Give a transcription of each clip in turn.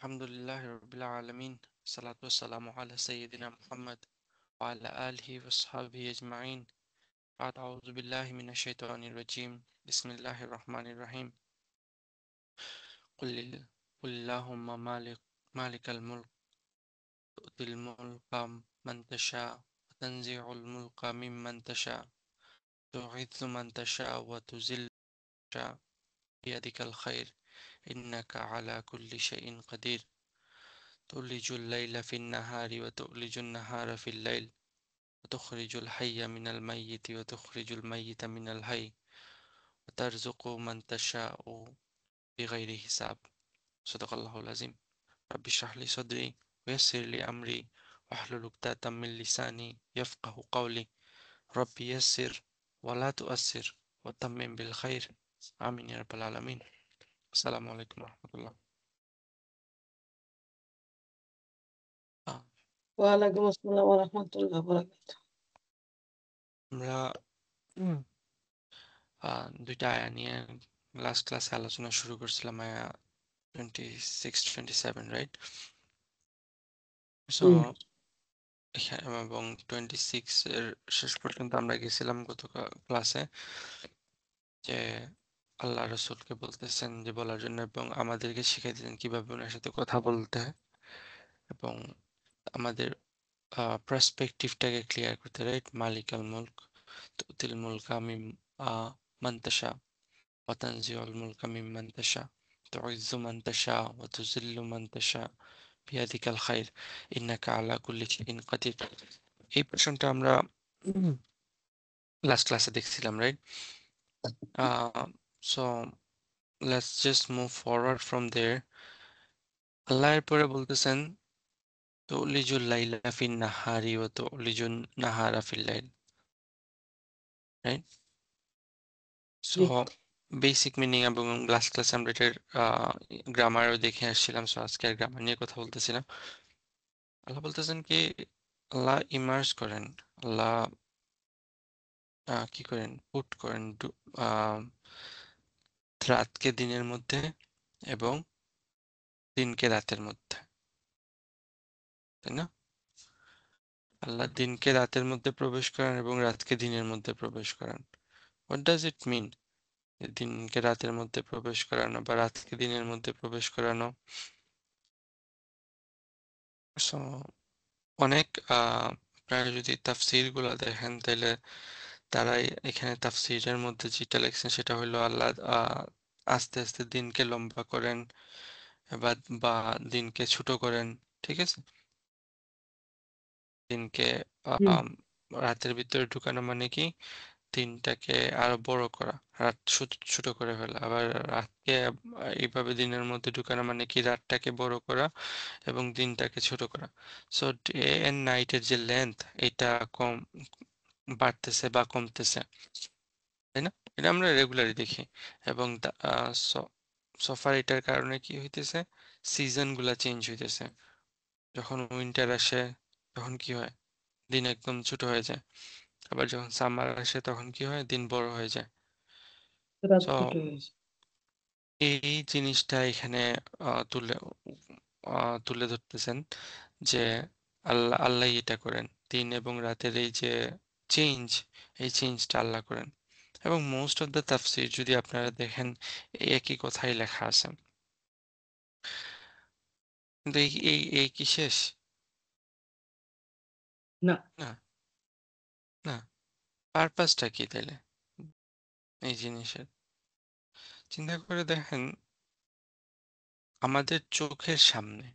আলহামদুলিল্লাহ রবিল আলমিন সালাতাম আলা সৈয়দিনা মুহাম্মদ ওয়ালা আলিহি ওয়াসহাবিহি আজমাইন আউযু বিল্লাহি মিনাশ শাইতানির রাজিম বিসমিল্লাহির রহমানির রহিম কুল্লাহুম্মা মালিকাল মুলক তুতিল মুলকা মান তাশা ওয়া তানজিউল মুলকা মিম্মান তাশা তুইজ্জু মান তাশা ওয়া তুযিল্লু মান তাশা বিয়াদিকাল খায়র ইন্নাকা আলা কুল্লি শাইইন কাদির تولج الليل في النهار وتولج النهار في الليل وتخرج الحي من الميت وتخرج الميت من الحي وترزق من تشاء بغير حساب صدق الله العظيم رب اشرح لي صدري ويسر لي أمري واحلل عقدة من لساني يفقه قولي رب يسر ولا تؤسر وتمم بالخير آمين يا رب العالمين السلام عليكم ورحمة الله ওয়ালাইকুম আসসালাম ওয়া রাহমাতুল্লাহি ওয়া বারাকাতুহু। আমরা দুইটা আয়া নিয়ে লাস্ট ক্লাসে আলোচনা শুরু করছিলাম, আয়া 26-27, রাইট? সো এবং 26 এর শেষ পর্যন্ত আমরা গেছিলাম গত ক্লাসে, যে আল্লাহ রসুলকে বলতেছেন যে বলার জন্য, এবং আমাদেরকে শিখাই দিলেন কিভাবে ওনার সাথে কথা বলতে হয় এবং আমাদের পার্সপেক্টিভটাকে ক্লিয়ার করতে, রাইট? মালিকাল মুলক তুতিল মুলক মান তাশা ওয়া তানজিউল মুলক মিম্মান তাশা তুইজ্জু মান তাশা ওয়া তুযিল্লু মান তাশা বিয়াদিকাল খায়র ইন্নাকা আলা কুল্লি শাইইন কাদির। এই পোরশনটা আমরা লাস্ট ক্লাসে দেখছিলাম, right? So let's just move forward from there. আল্লাহ এরপরে বলতেছেন তুলিজুল লাইলা ফিন নাহারি ওয়া তুলিজুন নাহারা ফিল লাইল, রাইট? সো বেসিক মিনিং এবং লাস্ট ক্লাসে আমরা এটার গ্রামারও দেখে আসছিলাম, সো আজকে আর গ্রামার নিয়ে কথা বলতেছিলাম। আল্লাহ বলতেছেন কি, আল্লাহ ইমার্জ করেন, আল্লাহ কি করেন, পুট করেন রাতকে দিনের মধ্যে এবং দিনকে রাতের মধ্যে, তাই না? আল্লাহ দিনকে রাতের মধ্যে প্রবেশ করেন এবং রাতকে দিনের মধ্যে প্রবেশ করেন। হোয়াট ডাজ ইট মিন? দিনকে রাতের মধ্যে প্রবেশ করানো বা রাতকে দিনের মধ্যে প্রবেশ করানো। So, অনেক আপনারা যদি তাফসীর গুলা দেখেন, তাহলে তারাই এখানে তাফসীরের মধ্যে যেটা লিখছেন সেটা হলো আল্লাহ আস্তে আস্তে দিনকে লম্বা করেন বা বা দিনকে ছোট করেন, ঠিক আছে? দিনকে রাতের ভিতরে ঢুকানো মানে কি, দিনটাকে আরো বড় করা, রাত ছোট করে ফেলা। আবার রাতকে এইভাবে দিনের মধ্যে ঢুকানো মানে কি, রাতটাকে বড় করা এবং দিনটাকে ছোট করা। সো ডে এন্ড নাইটের যে লেন্থ, এটা কম বাড়তেছে বা কমতেছে, তাই না? এটা আমরা রেগুলারই দেখি। এবং সফার এটার কারণে কি হইতেছে, সিজন গুলা চেঞ্জ হইতেছে। যখন উইন্টার আসে তখন কি হয়, দিন একদম ছোট হয়ে যায়। আবার যখন সামার আসে তখন কি হয়, দিন বড় হয়ে যায়। রাত সো ছোট হয়েছে। এই জিনিসটা এখানে তুলে ধরতেছেন যে আল্লাহ আল্লাহ এটা করেন, দিন এবং রাতের এই যে চেঞ্জ, এই চেঞ্জটা আল্লাহ করেন। এবং মোস্ট অফ দ্য তাফসির যদি আপনারা দেখেন, এই একই কথাই লেখা আছে। কিন্তু এই এই এই কি শেষ? না, না, না। পারপাসটা কি তাইলে এই জিনিসের? চিন্তা করে দেখেন, আমাদের চোখের সামনে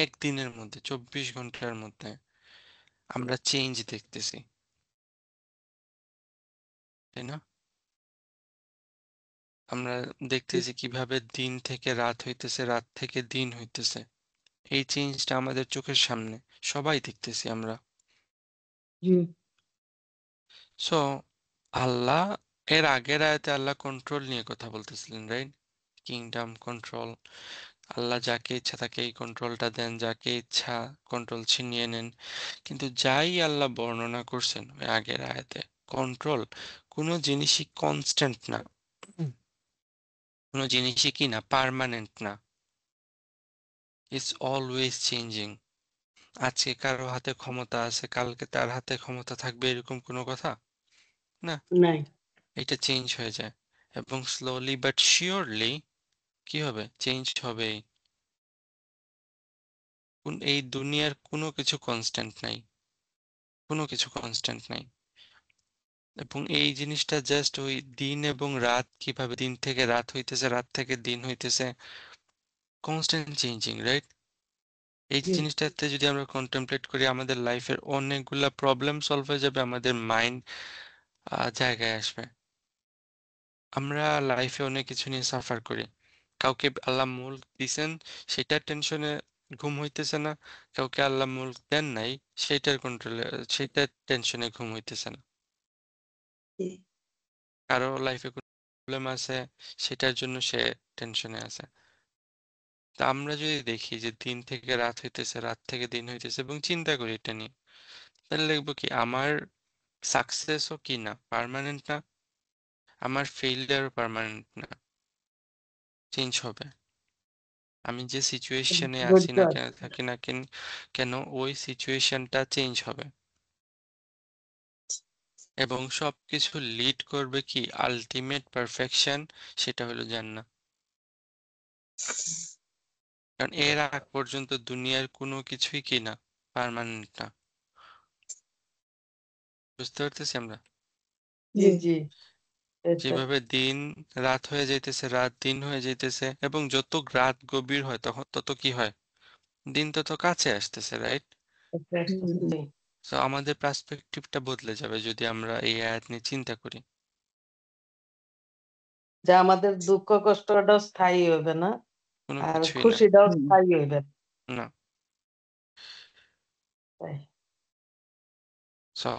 একদিনের মধ্যে 24 ঘন্টার মধ্যে আমরা চেঞ্জ দেখতেছি, তাই না? আমরা দেখতেছি কিভাবে দিন থেকে রাত হইতেছে, রাত থেকে দিন হইতেছে। এই চেঞ্জটা আমাদের চোখের সামনে, সবাই দেখতেছি আমরা। জি সো আল্লাহ এর আগের আয়াতে আল্লাহ কন্ট্রোল নিয়ে কথা বলতেছিলেন, রাইট? Kingdom control. আল্লাহ যাকে ইচ্ছা তাকে এই কন্ট্রোলটা দেন, যাকে ইচ্ছা কন্ট্রোল ছিনিয়ে নেন। কিন্তু যাই আল্লাহ বর্ণনা করছেন ওই আগের আয়াতে, কন্ট্রোল কোনো জিনিসই কনস্ট্যান্ট না, কোনো জিনিসই কি না, পার্মানেন্ট না। It's always changing. আজকে কারো হাতে ক্ষমতা আছে, কালকে তার হাতে ক্ষমতা থাকবে এরকম কোনো কথা না। নাই। এটা চেঞ্জ হয়ে যায় এবং স্লোলি বাট শিওরলি কি হবে, চেঞ্জ হবেই। এই দুনিয়ার কোনো কিছু কনস্ট্যান্ট নাই, কোনো কিছু কনস্ট্যান্ট নাই। এবং এই জিনিসটা জাস্ট ওই দিন এবং রাত, কিভাবে দিন থেকে রাত হইতেছে, রাত থেকে দিন হইতেছে, কনস্ট্যান্ট চেঞ্জিং, রাইট? এই জি জিনিসটাতে যদি আমরা কন্টেমপ্লেট করি, আমাদের লাইফের অনেকগুলা প্রবলেম সলভ হয়ে যাবে, আমাদের মাইন্ড জায়গায় আসবে। আমরা লাইফে অনেক কিছু নিয়ে সাফার করি। কাউকে আল্লাহ মুল্ক দিছেন, সেটার টেনশনে ঘুম হইতেছে না। কাউকে আল্লাহ মুল্ক দেন নাই, সেটার কন্ট্রোলে, সেটার টেনশনে ঘুম হইতেছে না। জি কারো লাইফে কোনো প্রবলেম আছে, সেটার জন্য সে টেনশনে আছে। তা আমরা যদি দেখি যে দিন থেকে রাত হইতেছে, রাত থেকে দিন হইতেছে এবং চিন্তা করি এটা নিয়ে, তাহলে দেখবো কি আমার সাকসেসও কি না পার্মানেন্ট না, আমার ফেইলিয়ারও পার্মানেন্ট না, চেঞ্জ হবে। আমি যে সিচুয়েশনে আছি ধৈর্য না কেন, আছে। থাকি না কেন, কেন ওই সিচুয়েশনটা চেঞ্জ হবে এবং সবকিছু লিড করবে কি আলটিমেট পারফেকশন, সেটা হলো জান্নাত। কারণ এর আগ পর্যন্ত দুনিয়ার কোনো কিছুই কি না, পার্মানেন্ট না। বুঝতে পারতেছি আমরা? জি জি জি এটা যেভাবে দিন রাত হয়ে যাইতেছে, রাত দিন হয়ে যাইতেছে, এবং যত রাত গভীর হয় তখন তত কি হয়, দিন তত কাছে আসতেছে, রাইট? এটা আসতেছে, জি। তো আমাদের পার্সপেক্টিভটা বদলে যাবে যদি আমরা এই আয়াত নিয়ে চিন্তা করি। যে আমাদের দুঃখ কষ্টটাও স্থায়ী হবে না, কোনো আর কিছুই না। খুশিটাও স্থায়ী হইবে না। না। তাই। সো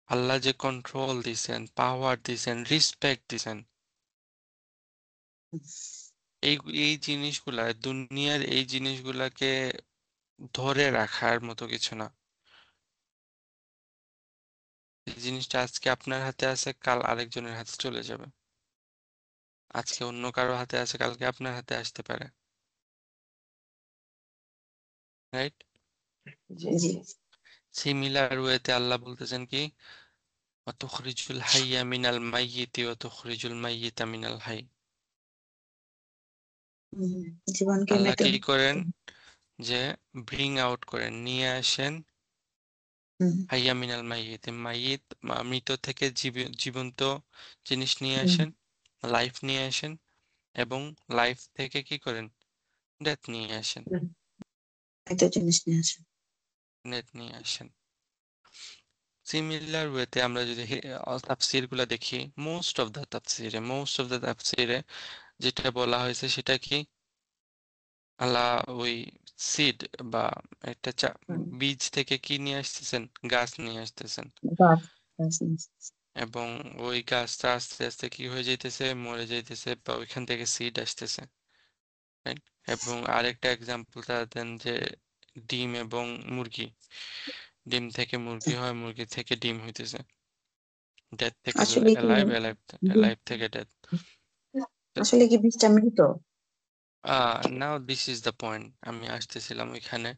আল্লাহ যে কন্ট্রোল দিছেন, পাওয়ার দিছেন, রেসপেক্ট দিছেন, এই এই জিনিসগুলা, দুনিয়ার এই জিনিসগুলাকে ধরে রাখার মতো কিছু না। এই জিনিসটা আজকে আপনার হাতে আছে, কাল আরেকজনের হাতে চলে যাবে। আজকে অন্য কারো হাতে আছে, কালকে আপনার হাতে আসতে পারে, রাইট? জি জি জি সিমিলার ওয়েতে আল্লাহ বলতেছেন কি, ওয়াতুখরিজুল হাইয়া মিনাল মাইয়িতি ওয়াতুখরিজুল মাইয়িতা মিনাল হাই। হুম, জীবনকে আল্লাহ মেতে কি করেন, যে ব্রিং আউট করেন, নিয়ে আসেন হুম হাইয়া মিনাল মাইয়িত, মাইয়িত মৃত থেকে জীবন্ত জিনিস নিয়ে হুম আসেন, লাইফ নিয়ে আসেন, এবং লাইফ থেকে কি করেন, ডেথ নিয়ে আসেন, হুম, একটা জিনিস নিয়ে আসেন। ডেথ নিয়ে আসেন। সিমিলার ওয়েতে আমরা যদি তাফসির গুলা দেখি, মোস্ট অফ দ্য তাফসিরে যেটা বলা হয়েছে সেটা কি, আল্লাহ ওই সিড বা একটা হুম, বীজ থেকে কি নিয়ে আসতেছেন, গাছ নিয়ে আসতেছেন, গাছ গাছ নিয়ে আসেন। এবং ওই গাছটা আস্তে আস্তে কি হয়ে যাইতেছে, মরে যাইতেছে, বা ওইখান থেকে সিড আসতেছে, right? এবং আরেকটা এক্সাম্পল তারা দেন যে ডিম এবং মুরগি, ডিম থেকে মুরগি হয়, মুরগি থেকে ডিম হইতেছে, ডেথ থেকে আসলে কি এলাইভ, এলাইভ, বীজ- এলাইভ থেকে ডেথ। আসলে কি বীজটা মৃত? নাও দিস ইজ দ্য পয়েন্ট, আমি আসতেছিলাম ওইখানে।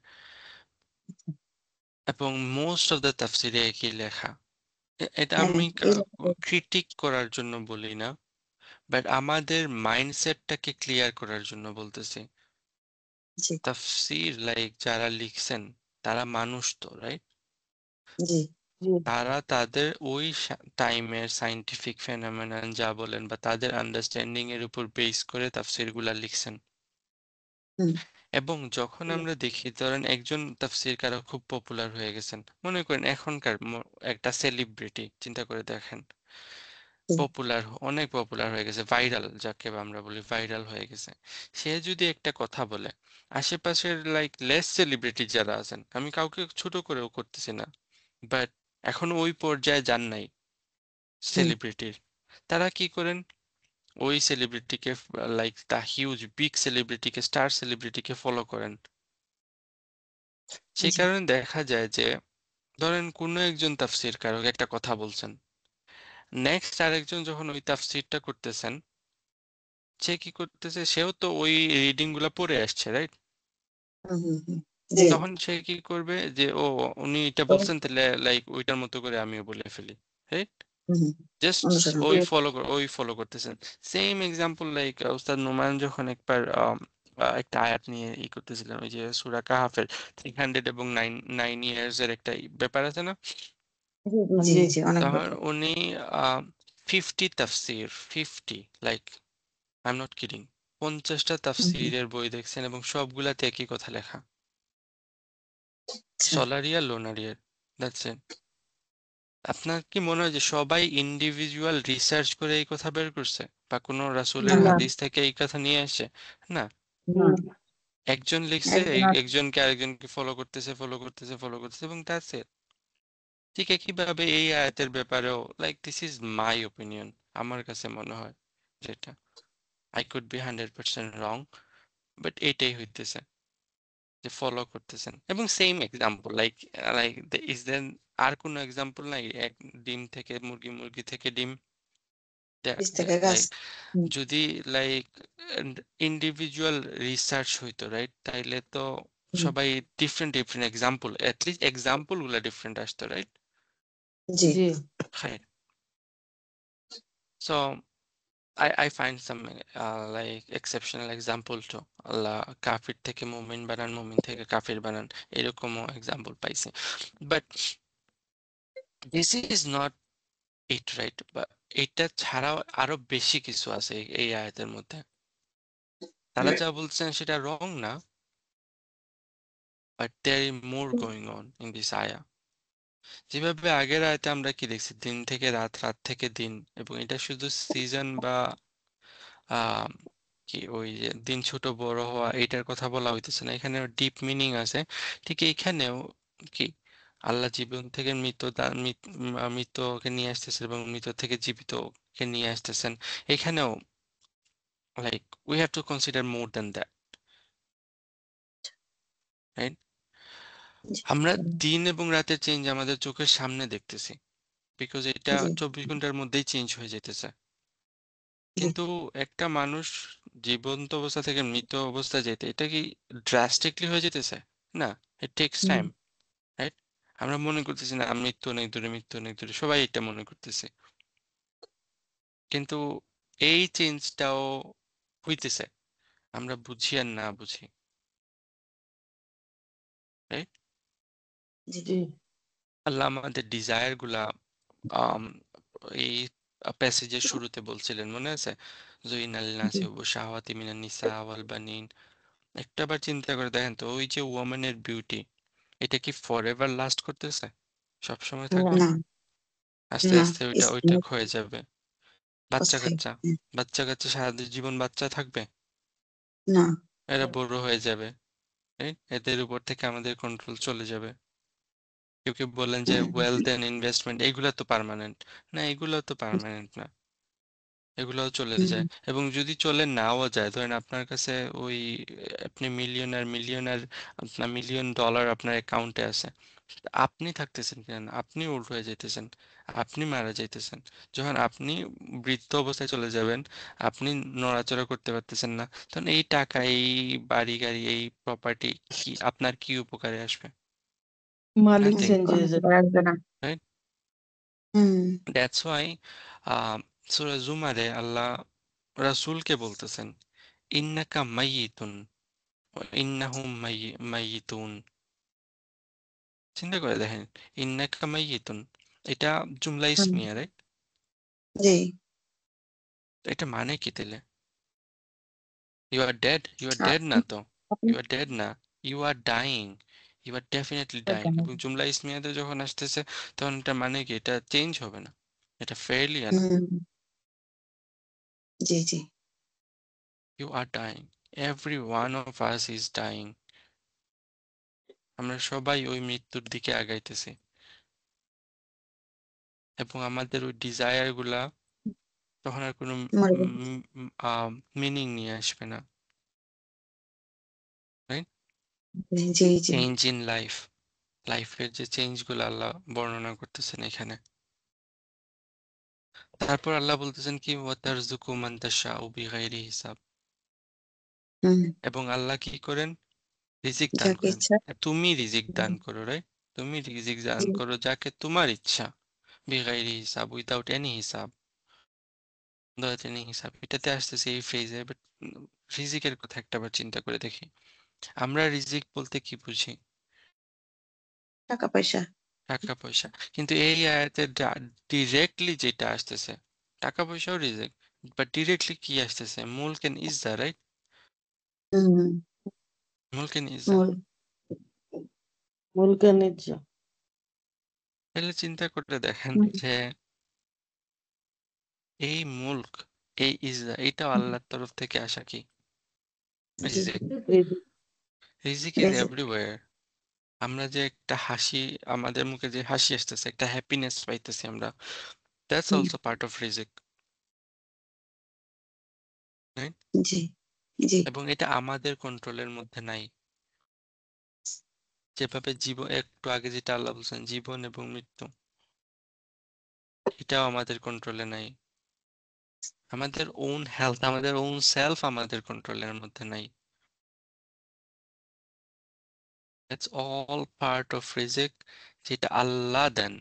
এবং মোস্ট অফ দ্য তাফসিরে একই লেখা। এটা হ্যাঁ আমি এই ক্রিটিক করার জন্য বলি না, বাট আমাদের মাইন্ডসেটটাকে ক্লিয়ার করার জন্য বলতেছি। জি তাফসীর লাইক যারা লিখছেন, তারা মানুষ তো, রাইট? জি জি তারা তাদের ওই টাইমের সায়েন্টিফিক ফেনোমেনন যা বলেন, বা তাদের আন্ডারস্ট্যান্ডিং এর উপর বেস করে তাফসীর গুলা লিখছেন। হুম এবং যখন আমরা দেখি, ধরেন একজন তাফসীরকার খুব পপুলার হয়ে গেছেন, মনে করেন এখনকার একটা সেলিব্রিটি, চিন্তা করে দেখেন, জি পপুলার, অনেক পপুলার হয়ে গেছে, ভাইরাল যাকে আমরা বলি, ভাইরাল হয়ে গেছে। সে যদি একটা কথা বলে, আশেপাশের লাইক লেস সেলিব্রিটি যারা আছেন, আমি কাউকে ছোট করেও করতেছি না, বাট এখন ওই পর্যায়ে যান নাই হুম সেলিব্রিটির, তারা কি করেন, ওই সেলিব্রিটিকে, লাইক দা হিউজ বিগ সেলিব্রিটিকে, স্টার সেলিব্রিটিকে ফলো করেন। সেই জি কারণে দেখা যায় যে, ধরেন কোনো একজন তাফসীর কারক একটা কথা বলছেন, নেক্সট আরেকজন যখন ওই তাফসীরটা করতেছেন, সে কি করতেছে, সেও তো ওই রিডিং গুলা পড়ে আসছে, রাইট? হুম, হুম, হুম। জি তখন সে কি করবে যে ও উনি এটা তো বলছেন তাহলে লাইক ওইটার মতো করে আমিও বলে ফেলি, রাইট? হুম, হুম, জাস্ট অনুসরণ ওই ফলো করতেছেন। সেম এক্সাম্পল লাইক উস্তাদ নোমান যখন একবার একটা আয়াত নিয়ে করতেছিলেন, ওই যে সূরা কাহাফের 300 এবং 9 ইয়ার্স এর একটা ব্যাপার আছে না? জি জি জি অনেক তখন বছর উনি 50 তাফসির, 50 like I am not kidding, 50টা হুম, হুম, তাফসিরের বই দেখছেন এবং সবগুলাতে একই কথা লেখা, আচ্ছা সলারিয়া লোনারিয়া, দ্যাটস ইট। আপনার কি মনে হয় যে সবাই ইন্ডিভিজুয়াল রিসার্চ করে এই কথা বের করছে, বা কোনো রাসূলের না না হাদিস থেকে এই কথা নিয়ে আসে? না, না একজন লিখছে, একজন একজনকে আরেকজনকে ফলো করতেছে এবং দ্যাটস ইট। ঠিক একইভাবে এই আয়াতের ব্যাপারেও like this is my opinion, আমার কাছে মনে হয় যেটা, I could be 100% wrong, but এটাই হইতেছে যে ফলো করতেছেন। এবং same example like like is then আর কোনো এক্সাম্পল নাই? এক ডিম থেকে মুরগি, মুরগি থেকে ডিম, বীজ থেকে গাছ লাইক হুম, যদি লাইক ইন্ডিভিজুয়াল রিসার্চ হইতো, রাইট, তাইলে তো হুম, সবাই different different example, at least example গুলা ডিফারেন্ট আসতো, রাইট? জি জি হ্যাঁ। So I find some like exceptional example to আল্লাহ কাফির থেকে মুমিন বানান, মুমিন থেকে কাফির বানান, এরকমও এক্সাম্পল পাইছে। But this is not it, right? বা এটা ছাড়াও আরো বেশি কিছু আছে এই আয়াতের মধ্যে। তারা যা বলছেন সেটা রং না, but there is more going on in this era. যেভাবে আগের আয়াতে আমরা কি দেখছি, দিন থেকে রাত, রাত থেকে দিন, এবং এটা শুধু সিজন বা আহ কি ওই যে দিন ছোট বড় হওয়া এইটার কথা বলা হইতেছে না, এখানে ডিপ মিনিং আছে। ঠিক এইখানেও কি আল্লাহ জীবন থেকে মৃতকে নিয়ে আসতেছেন এবং মৃত থেকে জীবিতকে নিয়ে আসতেছেন। এখানেও like we have to consider more than that, right? জি আমরা দিন এবং রাতের চেঞ্জ আমাদের চোখের সামনে দেখতেছি, বিকজ এটা জি 24 ঘন্টার মধ্যেই চেঞ্জ হয়ে যেতেছে। জি কিন্তু একটা মানুষ জীবন্ত অবস্থা থেকে মৃত অবস্থায় যেতে, এটা কি ড্রাস্টিকলি হয়ে যেতেছে? না, ইট টেকস হুম, টাইম, রাইট? আমরা মনে করতেছি না মৃত্যু অনেক দূরে, মৃত্যু অনেক দূরে, সবাই এটা মনে করতেছে, কিন্তু এই চেঞ্জটাও হইতেছে, আমরা বুঝি আর না বুঝি, রাইট? জি জি আল্লাহ আমাদের ডিজায়ার গুলা আম, এই প্যাসেজের শুরুতে বলছিলেন, মনে আছে? জুইনাল জি নাসি ওয়া শাহওয়াতি মিনান নিসা ওয়াল বানিন। একটাবার চিন্তা করে দেখেন তো, ওই যে ওয়ামেনের বিউটি, এটা কি ফরএভার লাস্ট করতেছে, সব সময় থাকবে? না আস্তে না আস্তে ওইটা ওইটা স্থায়ী ক্ষয়ে যাবে। বাচ্চা অস্থায়ী কাচ্চা, বাচ্চা কাচ্চা সারা জীবন বাচ্চা থাকবে? না এরা বড় হয়ে যাবে, right? এদের উপর থেকে আমাদের কন্ট্রোল চলে যাবে। কেউ কেউ বললেন যে হুম, ওয়েলথ এন্ড ইনভেস্টমেন্ট এইগুলা তো পার্মানেন্ট। না, এগুলো তো পার্মানেন্ট না, এগুলোও চলে হুম, যায়। এবং যদি চলে নাও যায়, ধরেন আপনার কাছে ওই আপনি মিলিয়নার, আপনার $1,000,000 আপনার অ্যাকাউন্টে আছে, আপনি থাকতেছেন কেন? আপনি উল্টো হয়ে যাইতেছেন, আপনি মারা যাইতেছেন। যখন আপনি বৃদ্ধ অবস্থায় চলে যাবেন, আপনি নড়াচড়া করতে পারতেছেন না, তখন এই টাকা, এই বাড়ি গাড়ি, এই প্রপার্টি কি আপনার কি উপকারে আসবে? মালিক নাথিং, চেঞ্জ কোনো হয়ে যায় উপকার আসবে না রাইট? হুম দ্যাটস ওয়াই সূরা জুমারে আল্লাহ রাসূলকে বলতেছেন, ইন্নাকা মাইয়িতুন ওয়া ইন্নাহুম মাইয়িতুন। চিন্তা করে দেখেন, ইন্নাকা মাইয়িতুন, এটা জুমলা হুম, ইসমিয়া, রাইট? জি এটা মানে কি তাহলে? ইউ আর ডেড আপনি না তো, আপনি ইউ আর ডেড না, you are dying, you are definitely dying. জানেন। এবং জুমলা ইসমিয়াতে যখন আসতেছে, তখন এটা মানে কি, এটা চেঞ্জ হবে না, এটা ফেয়ারলি না, হুম জি জি you are dying, every one of us is dying. আমরা সবাই ওই মৃত্যুর দিকে আগাইতেছি, এবং আমাদের ওই ডিজায়ার গুলা তখন আর কোনো মরে যাবে। মিনিং নিয়ে আসবে না, right? G G change in life, লাইফের যে চেঞ্জ গুলো আল্লাহ বর্ণনা করতেছেন এখানে। তারপর আল্লাহ বলতেছেন কি, ওয়াতারযুকু মান তাশাউ বিগাইরি হিসাব। হুম এবং আল্লাহ কি করেন? রিজিক দান যাকে করেন। ইচ্ছা তুমি রিজিক দান করো, রাইট? তুমি রিজিক দান জি করো যাকে তোমার ইচ্ছা, বিগাইরি হিসাব, উইদাউট এনি হিসাব, উইদাউট এনি হিসাব। এটাতে আসতেছে এই ফ্রেজে। বাট রিজিকের কথা একটাবার চিন্তা করে দেখি, আমরা রিজিক বলতে কি বুঝি? টাকা পয়সা টাকা পয়সা। কিন্তু এই আয়াতে ডিরেক্টলি যেটা আসতেছে, টাকা পয়সাও রিজিক, বাট ডিরেক্টলি কি আসতেছে? মুলকেন ইজ্জা, রাইট? হুম মুলকেন ইজ্জা। মূল মুলকে নিজ তাহলে চিন্তা করে দেখেন হুম, যে এই মুলক, এই ইজ্জা, এটাও আল্লাহর তরফ থেকে আসা কি? জি রিজিক। রিজিক ইজ রেজেক এভরিওয়্যার। আমরা যে একটা হাসি, আমাদের মুখে যে হাসি আসতেছে, একটা হ্যাপিনেস পাইতেছি আমরা, that's hmm, also part of রিজিক, রাইট? জি জি এবং এটা আমাদের কন্ট্রোলের মধ্যে নাই। যেভাবে জীবন, একটু আগে যেটা আল্লাহ বলছেন, জীবন এবং মৃত্যু, এটাও আমাদের কন্ট্রোলে নাই। আমাদের ওন হেলথ, আমাদের ওন সেলফ আমাদের কন্ট্রোলের মধ্যে নাই। দ্যাটস অল পার্ট অফ রিজিক, যেটা আল্লাহ দেন,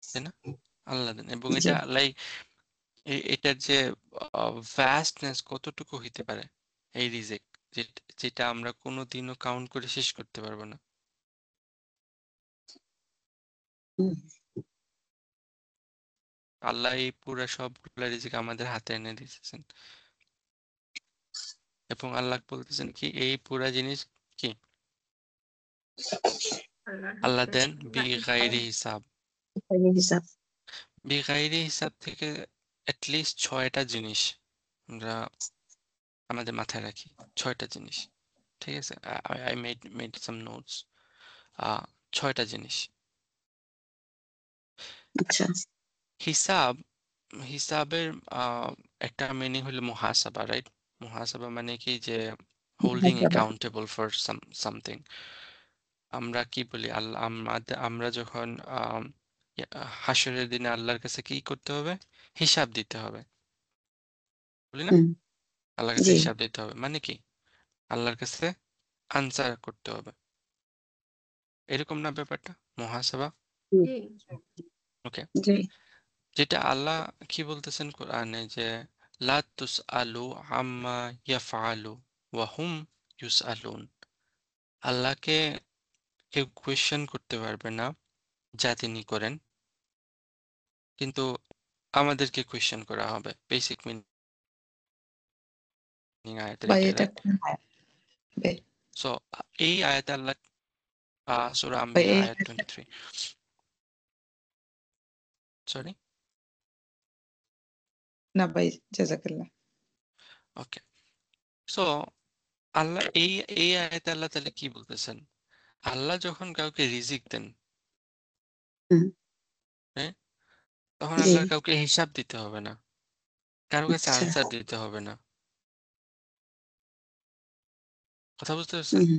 তাই না? আল্লাহ দেন। এবং জি এটা লাইক এটার যে ভ্যাস্টনেস কতটুকু হইতে পারে, এই রিজিক, যেটা আমরা কোনোদিনও কাউন্ট করে শেষ করতে পারবো না। হুম, আল্লাহ এই পুরা সবগুলা রিজিক আমাদের হাতে এনে দিতেছেন, এবং আল্লাহ বলতেছেন কি এই পুরা জিনিস কি আল্লাহ দেন বিগাইরি হিসাব। হিসাব বিগাইরি হিসাব থেকে অ্যাটলিস্ট 6টা জিনিস আমরা আমাদের মাথায় রাখি। 6টা জিনিস, ঠিক আছে? I made some notes. 6টা জিনিস। আচ্ছা হিসাব, হিসাবের একটা মিনিং হলো মুহাসাবা, রাইট? মুহাসাবা মানে কি, যে হোল্ডিং মুহাসাবা অ্যাকাউন্টেবল ফর সামথিং। আমরা কি বলি, আল্লাহ আমরা যখন হাসরের দিনে আল্লাহর কাছে কি করতে হবে? হিসাব দিতে হবে, বলি না? হুম আল্লাহর কাছে জি হিসাব দিতে হবে মানে কি? আল্লাহর কাছে আনসার করতে হবে, এরকম না ব্যাপারটা? মুহাসাবা। ওকে। জি যেটা আল্লাহ কি বলতেছেন কোরআনে, যে লা তুসআলু আম্মা ইয়াফআলু ওয়া হুম ইউসআলুন। আল্লাহকে কেউ কোয়েশ্চেন করতে পারবে না যা তিনি করেন, কিন্তু আমাদেরকে কোয়েশ্চেন করা হবে। বেসিক মিনিং আয়াতের ভাই এটা, এটা রাইট? কোন আয়াত? ভাই সো এই আয়াতে আল্লাহ, সূরা ভাই আম্বিয়া এই আয়াত আয়াতটা 23, সরি। না ভাই জাযাকাল্লাহ ওকে। সো আল্লাহ এই আয়াতে আল্লাহ তাহলে কি বলতেছেন? আল্লাহ যখন কাউকে রিজিক দেন, হুম হ্যাঁ, তখন জি আল্লাহর কাউকে হিসাব দিতে হবে না, কারো কাছে আচ্ছা আনসার দিতে হবে না। কথা বুঝতে পারছেন? হুম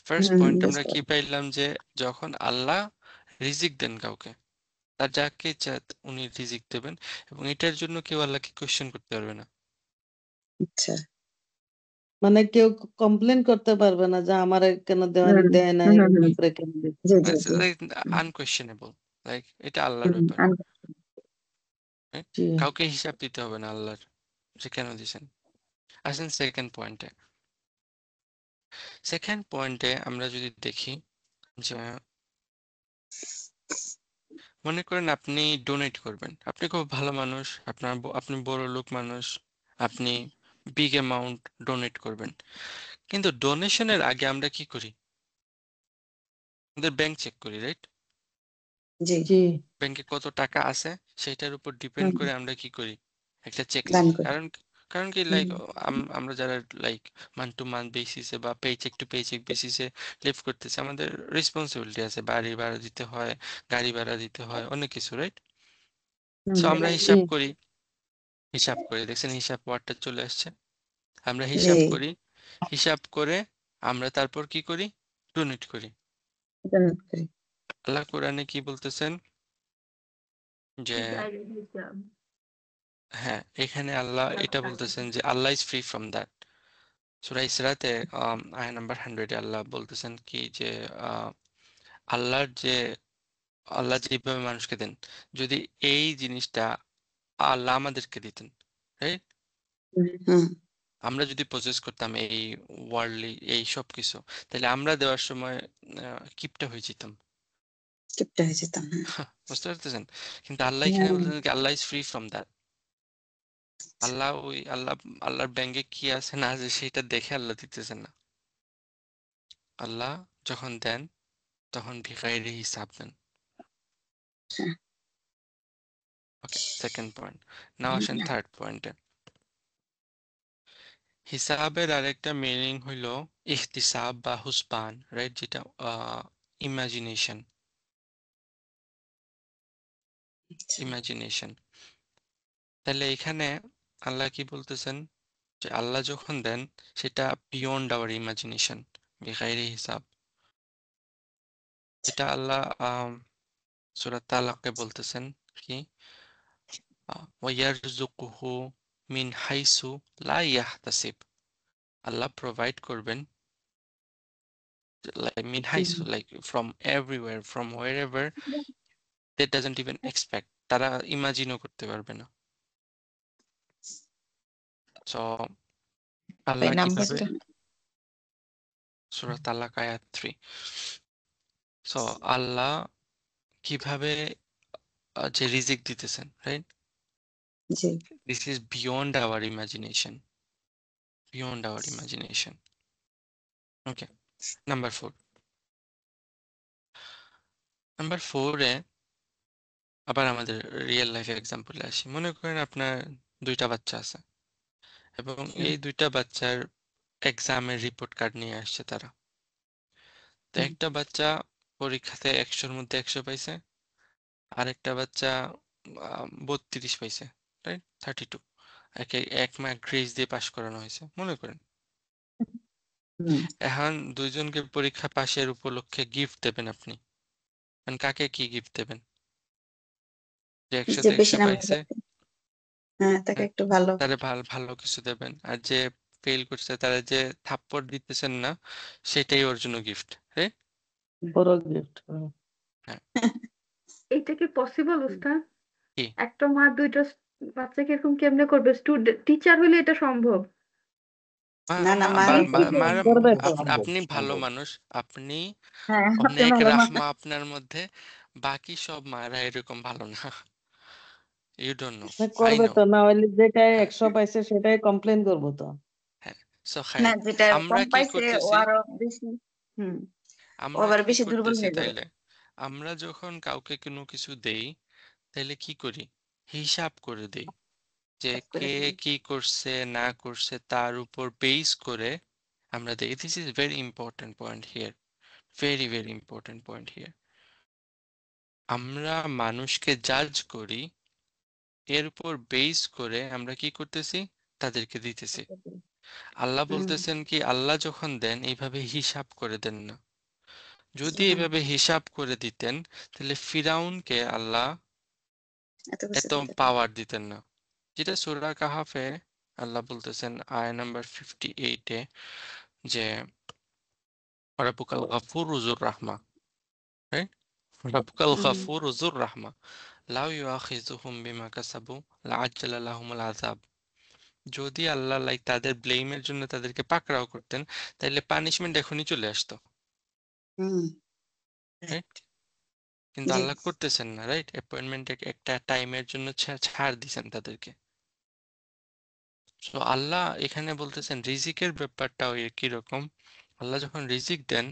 ফার্স্ট পয়েন্ট আমরা বুঝতে কি পারছি পাইলাম, যে যখন আল্লাহ রিজিক দেন কাউকে, তার যাকে ইচ্ছা উনি রিজিক দেবেন, এবং এটার জন্য কেউ আল্লাহকে কোয়েশ্চেন করতে পারবে না। আচ্ছা মানে কেউ কমপ্লেন করতে পারবে না যে আমার কেন হুম দেয় নাই, হুম হুম উপরে কেন দিচ্ছে। জি জি জি লাইক হুম আনকোয়েশ্চেনেবল, লাইক এটা আল্লাহর হুম, ব্যাপার, আন- right? জি কাউকে হিসাব দিতে হবে না আল্লাহর, যে কেন দিছেন। আসেন সেকেন্ড পয়েন্টে। সেকেন্ড পয়েন্টে আমরা যদি দেখি, যে মনে করেন আপনি ডোনেট করবেন, আপনি খুব ভালো মানুষ, আপনি বড় লোক মানুষ, আপনি বিগ অ্যামাউন্ট ডোনেট করবেন, কিন্তু ডোনেশনের আগে আমরা কি করি? আমাদের ব্যাংক চেক করি, রাইট? জি জি ব্যাংকে কত টাকা আছে সেটার উপর ডিপেন্ড হুম করে আমরা কি করি? একটা চেক দান লিখি। করি কারণ কারণ কি, হুম লাইক আমরা যারা লাইক মান্থ টু মান্থ বেসিসে বা পেচেক টু পেচেক বেসিসে লিভ করতেছে, আমাদের রেসপন্সিবিলিটি আছে, বাড়ি ভাড়া দিতে হয়, গাড়ি ভাড়া দিতে হয়, অনেক কিছু, রাইট? হুম সো আমরা জি হিসাব করি, হিসাব করে দেখছেন হিসাব ওয়ার্ডটা চলে আসছে। আমরা জি হিসাব করি, হিসাব করে আমরা তারপর কি করি? ডোনেট করি। দান করি আল্লাহ কোরআনে কি বলতেছেন, যে হ্যাঁ, এখানে আল্লাহ এটা বলতেছেন যে আল্লাহ ইজ ফ্রি ফ্রম দ্যাট। সূরা ইসরাতে আয়াত নাম্বার 100 এ আল্লাহ বলতেছেন কি যে আহ, আল্লাহর যে আল্লাহ যেভাবে মানুষকে দেন, যদি এই জিনিসটা আল্লাহ আমাদেরকে দিতেন, রাইট, হুম আমরা যদি প্রসেস করতাম এই ওয়ার্ল্ডলি এই সব কিছু, তাহলে আমরা দেওয়ার সময় কিপটা হয়ে যেতাম। চুপটা হয়ে যেতাম। বুঝতে পারতেছেন? কিন্তু আল্লাহ এখানে হ্যাঁ বলতেছেন কি আল্লাহ ইজ ফ্রি ফ্রম দ্যাট। আল্লাহর ব্যাংকে কি আছে না আছে সেটা দেখে আল্লাহ দিতেছেন না। আল্লাহ যখন দেন তখন ভিখাইরে হিসাব দেন। ওকে, সেকেন্ড পয়েন্ট। নাও আসেন থার্ড পয়েন্টে। হিসাবের আরেকটা মিনিং হইল ইহতিসাব বা হুসবান, রাইট, যেটা ইমাজিনেশন। ইমাজিনেশন তাহলে এখানে আল্লাহ কি বলতেছেন যে আল্লাহ যখন দেন সেটা বিয়ন্ড আওয়ার ইমাজিনেশন, বেগাইরে হিসাব। এটা আল্লাহ সূরা তালাকে বলতেছেন কি ওয়ারযুকুহু মিন হাইসু লা ইয়াহতাসিব। আল্লাহ প্রোভাইড করবেন like min haisu, like from everywhere, from wherever they doesn't even expect, তারা ইমাজিনও করতে পারবে না। সো ওই আল্লাহ কিভাবে, নাম্বারটা সূরা তালাক আয়াত 3। সো আল্লাহ কিভাবে যে রিজিক দিতেছেন, রাইট, জি this is beyond our imagination, beyond our imagination. Okay, number 4। Number 4-এ আবার আমাদের রিয়েল লাইফ এক্সাম্পলে আসি। মনে করেন আপনার দুইটা বাচ্চা আছে এবং এই দুইটা বাচ্চার এক্সামের রিপোর্ট কার্ড নিয়ে আসছে তারা। তো একটা বাচ্চা পরীক্ষাতে 100-র মধ্যে 100 পাইছে, আরেকটা বাচ্চা 32 পাইছে, রাইট, 32। এক মার্ক গ্রেস দিয়ে পাশ করানো হয়েছে মনে করেন। হুম এখন দুইজনকে পরীক্ষা পাশের উপলক্ষে গিফট দেবেন আপনি, এখন কাকে কি গিফট দেবেন? যে যে 100-তে বেশি 100 নাম্বার পাইছে, পাচ্ছে হ্যাঁ তাকে হ্যাঁ, একটু ভালো তারে ভালো ভালো কিছু দেবেন, আর যে ফেল করছে তারা যে থাপ্পড় দিতেছেন না সেটাই ওর জন্য গিফট, রাইট। বড় গিফট। হ্যাঁ, এটা কি পসিবল উস্তাদ? কি একটা মা দুইটা বাচ্চাকে এরকম কেমনে করবে? স্টুডেন্ট টিচার হলে এটা সম্ভব। না না মা করবে তো। আপনি ভালো মানুষ, আপনি হ্যাঁ আপনি অনেক ভালো মা রাহমা আপনার মধ্যে, বাকি সব মায়েরা এরকম ভালো না। ইউ ডোন্ট নো, আই করবে নো। তো, না হলে যেটাই হ্যাঁ 100 পাইছে সেটাই কমপ্লেন করবো তো। হ্যাঁ, সো না খাইর। যেটা আমরা কম কি পাইছে ও করতেছি, আরো বেশি হুম ও আমরা আবার কি বেশি দুর্বল করতেছি হয়ে যাবে তাইলে? আমরা যখন কাউকে কোনো কিছু দেই তাইলে কি করি? হিসাব করে দেই যে কাজ করে কে দিবে কি করছে না করছে তার উপর বেস করে আমরা দেই। This is very important point here, very very important point here. আমরা মানুষকে জাজ করি, এর উপর বেস করে আমরা কি করতেছি? তাদেরকে দিতেছি। আল্লাহ হুম বলতেছেন কি আল্লাহ যখন দেন এইভাবে হিসাব করে দেন না। যদি না এভাবে হিসাব করে দিতেন তাহলে ফিরাউনকে আল্লাহ এত কিছু এত দিতে পারে পাওয়ার দিতেন না। যেটা সূরা কাহাফে আল্লাহ বলতেছেন আয়াত নাম্বার 58-এ যে রাব্বুকাল গাফুর যুর রাহমা, রাইট, রাব্বুকাল হুম গাফুর যুর রাহমা লাউ ইউআখিযুহুম বিমা কাসাবু লাআজ্জালা লাহুমুল আযাব। যদি আল্লাহ লাইক তাদের ব্লেমের জন্য তাদেরকে পাকড়াও করতেন তাহলে পানিশমেন্ট এখনই চলে আসতো, হুম রাইট। কিন্তু জি আল্লাহ করতেছেন না, রাইট। অ্যাপয়েন্টমেন্ট একটা টাইমের জন্য ছাড় দিছেন তাদেরকে। তো আল্লাহ এখানে বলতেছেন রিজিকের ব্যাপারটাও কিরকম। আল্লাহ যখন রিজিক দেন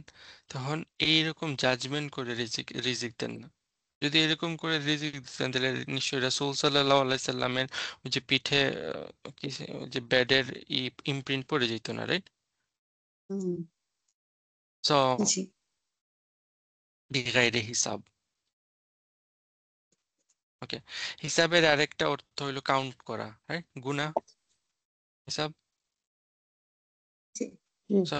তখন এইরকম জাজমেন্ট করে রিজিক রিজিক দেন না। যদি এরকম করে রিজিক দিতেন তাহলে নিশ্চয়ই রাসূল সাল্লাল্লাহু আলাইহি সাল্লামের ওই যে পিঠে ওই যে ব্যাডের ইমপ্রিন্ট পড়ে যেত না, রাইট। হুম সো জি বিগাইরে হিসাব। ওকে, হিসাবের আরেকটা অর্থ হলো কাউন্ট করা, রাইট, গুণা, হিসাব। জি হুম। So,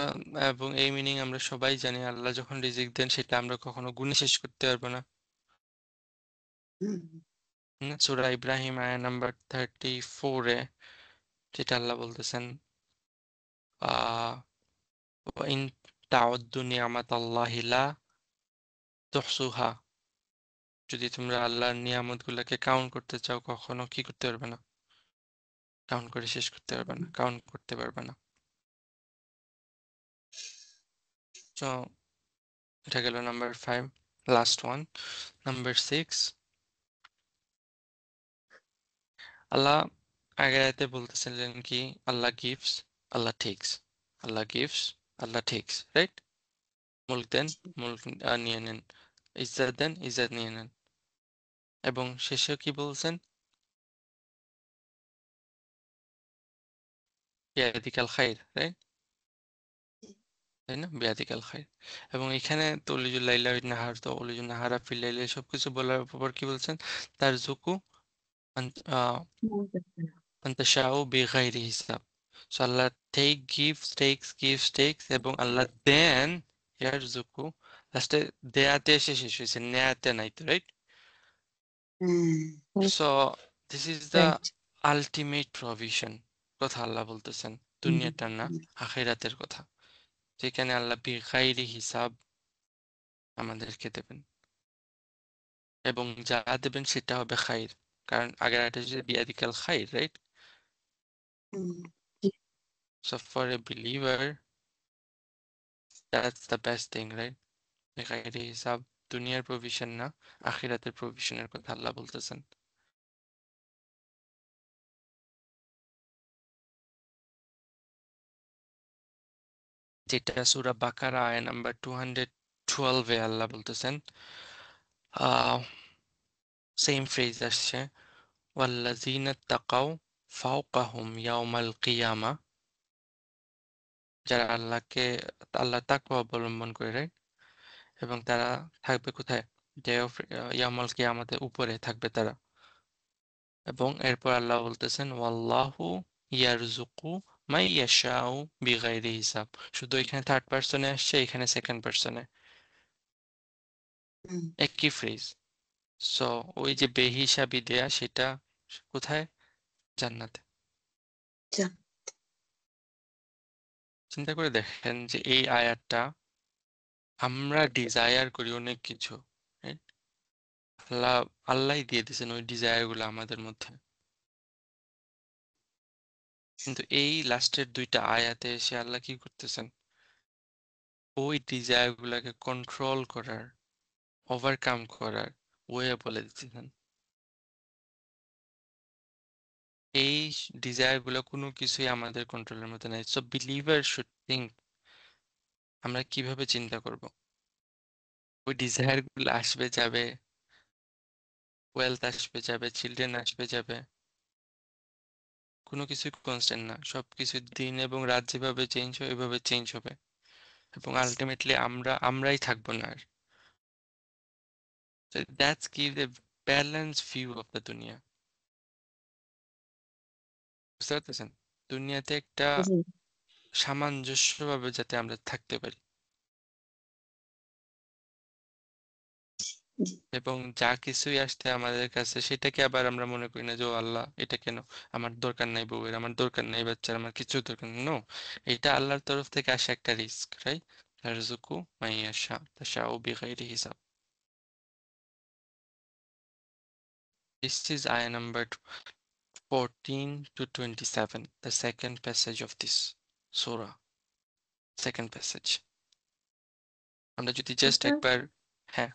এবং এই মিনিং আমরা সবাই জানি, আল্লাহ যখন রিজিক দেন সেটা আমরা কখনো গুণে শেষ করতে পারবো না। হুম সূরা ইব্রাহিম আয়াত নাম্বার 34-এ যেটা আল্লাহ বলতেছেন وإن تعدوا نعمة الله لا تحصوها। যদি তোমরা আল্লাহর নিয়ামতগুলোকে কাউন্ট করতে চাও, কখনো কি করতে পারবে না, কাউন্ট করে শেষ করতে পারবে না, কাউন্ট করতে পারবে না। তো এটা গেল নাম্বার 5, লাস্ট ওয়ান। নাম্বার 6, আল্লাহ আগের আয়াতে বলতেছিলেন কি, আল্লাহ গিভস, আল্লাহ টেকস, আল্লাহ গিভস, আল্লাহ টেকস, রাইট? মুলক দেন, মুলক নিয়ে নেন, ইজ্জত দেন, ইজ্জত নিয়ে নেন। এবং শেষে কি বলছেন, বিয়াদিকাল খাইর, রাইট? তাই না, বিয়াদিকাল খাইর। এবং এখানে তো অলিজুল লাইলা নাহার, তো অলিজুল নাহারা ফিল লাইলা সবকিছু বলার পর কি বলছেন, তার জুকু আন্তাশাউ বিগাইরি হিসাব। সো আল্লাহ takes এবং আল্লাহ দেন ইয়ার জুকু, লাস্টে দেয়াতে এসে শেষ হয়েছে, নেয়াতে নাই তো, right? So this is the right ultimate provision কথা আল্লাহ বলতেছেন, দুনিয়াটার না, আখিরাতের কথা, যেখানে আল্লাহ বিগাইরি হিসাব আমাদেরকে দেবেন, এবং যা দেবেন সেটা হবে খাইর। কারণ আগের একটা যে বিয়াদিকাল খাইর, right? So for a believer that's the best thing, right? বিগাইরি হিসাব, দুনিয়ার প্রভিশন না, আখিরাতের প্রভিশনের কথা আল্লাহ বলতেছেন। যেটা সূরা বাকারা আয়াত নাম্বার 212 এ আল্লাহ বলতেছেন, সেম ফ্রেজ আসছে, ওয়াল্লাযীনা তাকাও ফাওকাহুম ইয়াওমাল কিয়ামা, যারা আল্লাহ তাকওয়া অবলম্বন করে, right? এবং তারা থাকবে কোথায়, ডে অফ ইয়াউমাল কিয়ামতের উপরে থাকবে তারা। এবং এরপর আল্লাহ বলতেছেন, ওয়াল্লাহু ইয়ারযুকু মাই ইয়াশাউ বিগাইরি হিসাব। শুধু এখানে থার্ড পারসনে আসছে, এখানে সেকেন্ড পারসনে, একই ফ্রেজ। সো ওই যে বেহিসাবি দেয়া, সেটা কোথায়, জান্নাতে। চিন্তা করে দেখেন যে এই আয়াতটা, আমরা ডিজায়ার করি অনেক কিছু, right? আল্লাহই দিয়ে দিয়েছেন ওই ডিজায়ার গুলো আমাদের মধ্যে, কিন্তু এই লাস্টের দুইটা আয়াতে এসে আল্লাহ কি করতেছেন, ওই ডিজায়ার গুলাকে কন্ট্রোল করার, ওভারকাম করার ওয়ে বলে দিতেছেন। এই ডিজায়ার গুলো কোনো কিছুই আমাদের কন্ট্রোলের মধ্যে নাই। সো বিলিভার শুড থিঙ্ক, আমরা কিভাবে চিন্তা করব, ওই ডিজায়ার গুলো আসবে যাবে, ওয়েলথ আসবে যাবে, চিলড্রেন আসবে যাবে, কোনো কিছুই কনস্ট্যান্ট না, সবকিছু দিন এবং রাত যেভাবে চেঞ্জ হয় ওইভাবে চেঞ্জ হবে, এবং আলটিমেটলি আমরাই থাকবো না আর। So that's give a balanced view of the দুনিয়া। বুঝতে পারতেছেন, দুনিয়াতে একটা সামঞ্জস্যভাবে যাতে আমরা থাকতে পারি, এবং যা কিছুই আসতে আমাদের কাছে সেটাকে আবার আমরা মনে করি না যে ও আল্লাহ এটা কেন, আমার দরকার নাই বউয়ের, আমার দরকার নাই বাচ্চার, আমার কিছু দরকার নেই। নো, এটা আল্লাহর তরফ থেকে আসে একটা রিস্ক, রাইট? তারযুকু মাইয়াশা তাশাউ বিগাইরি হিসাব। This is ayah number 14 to 27, the second passage of this surah, second passage. আমরা যদি জাস্ট আচ্ছা, একবার, হ্যাঁ,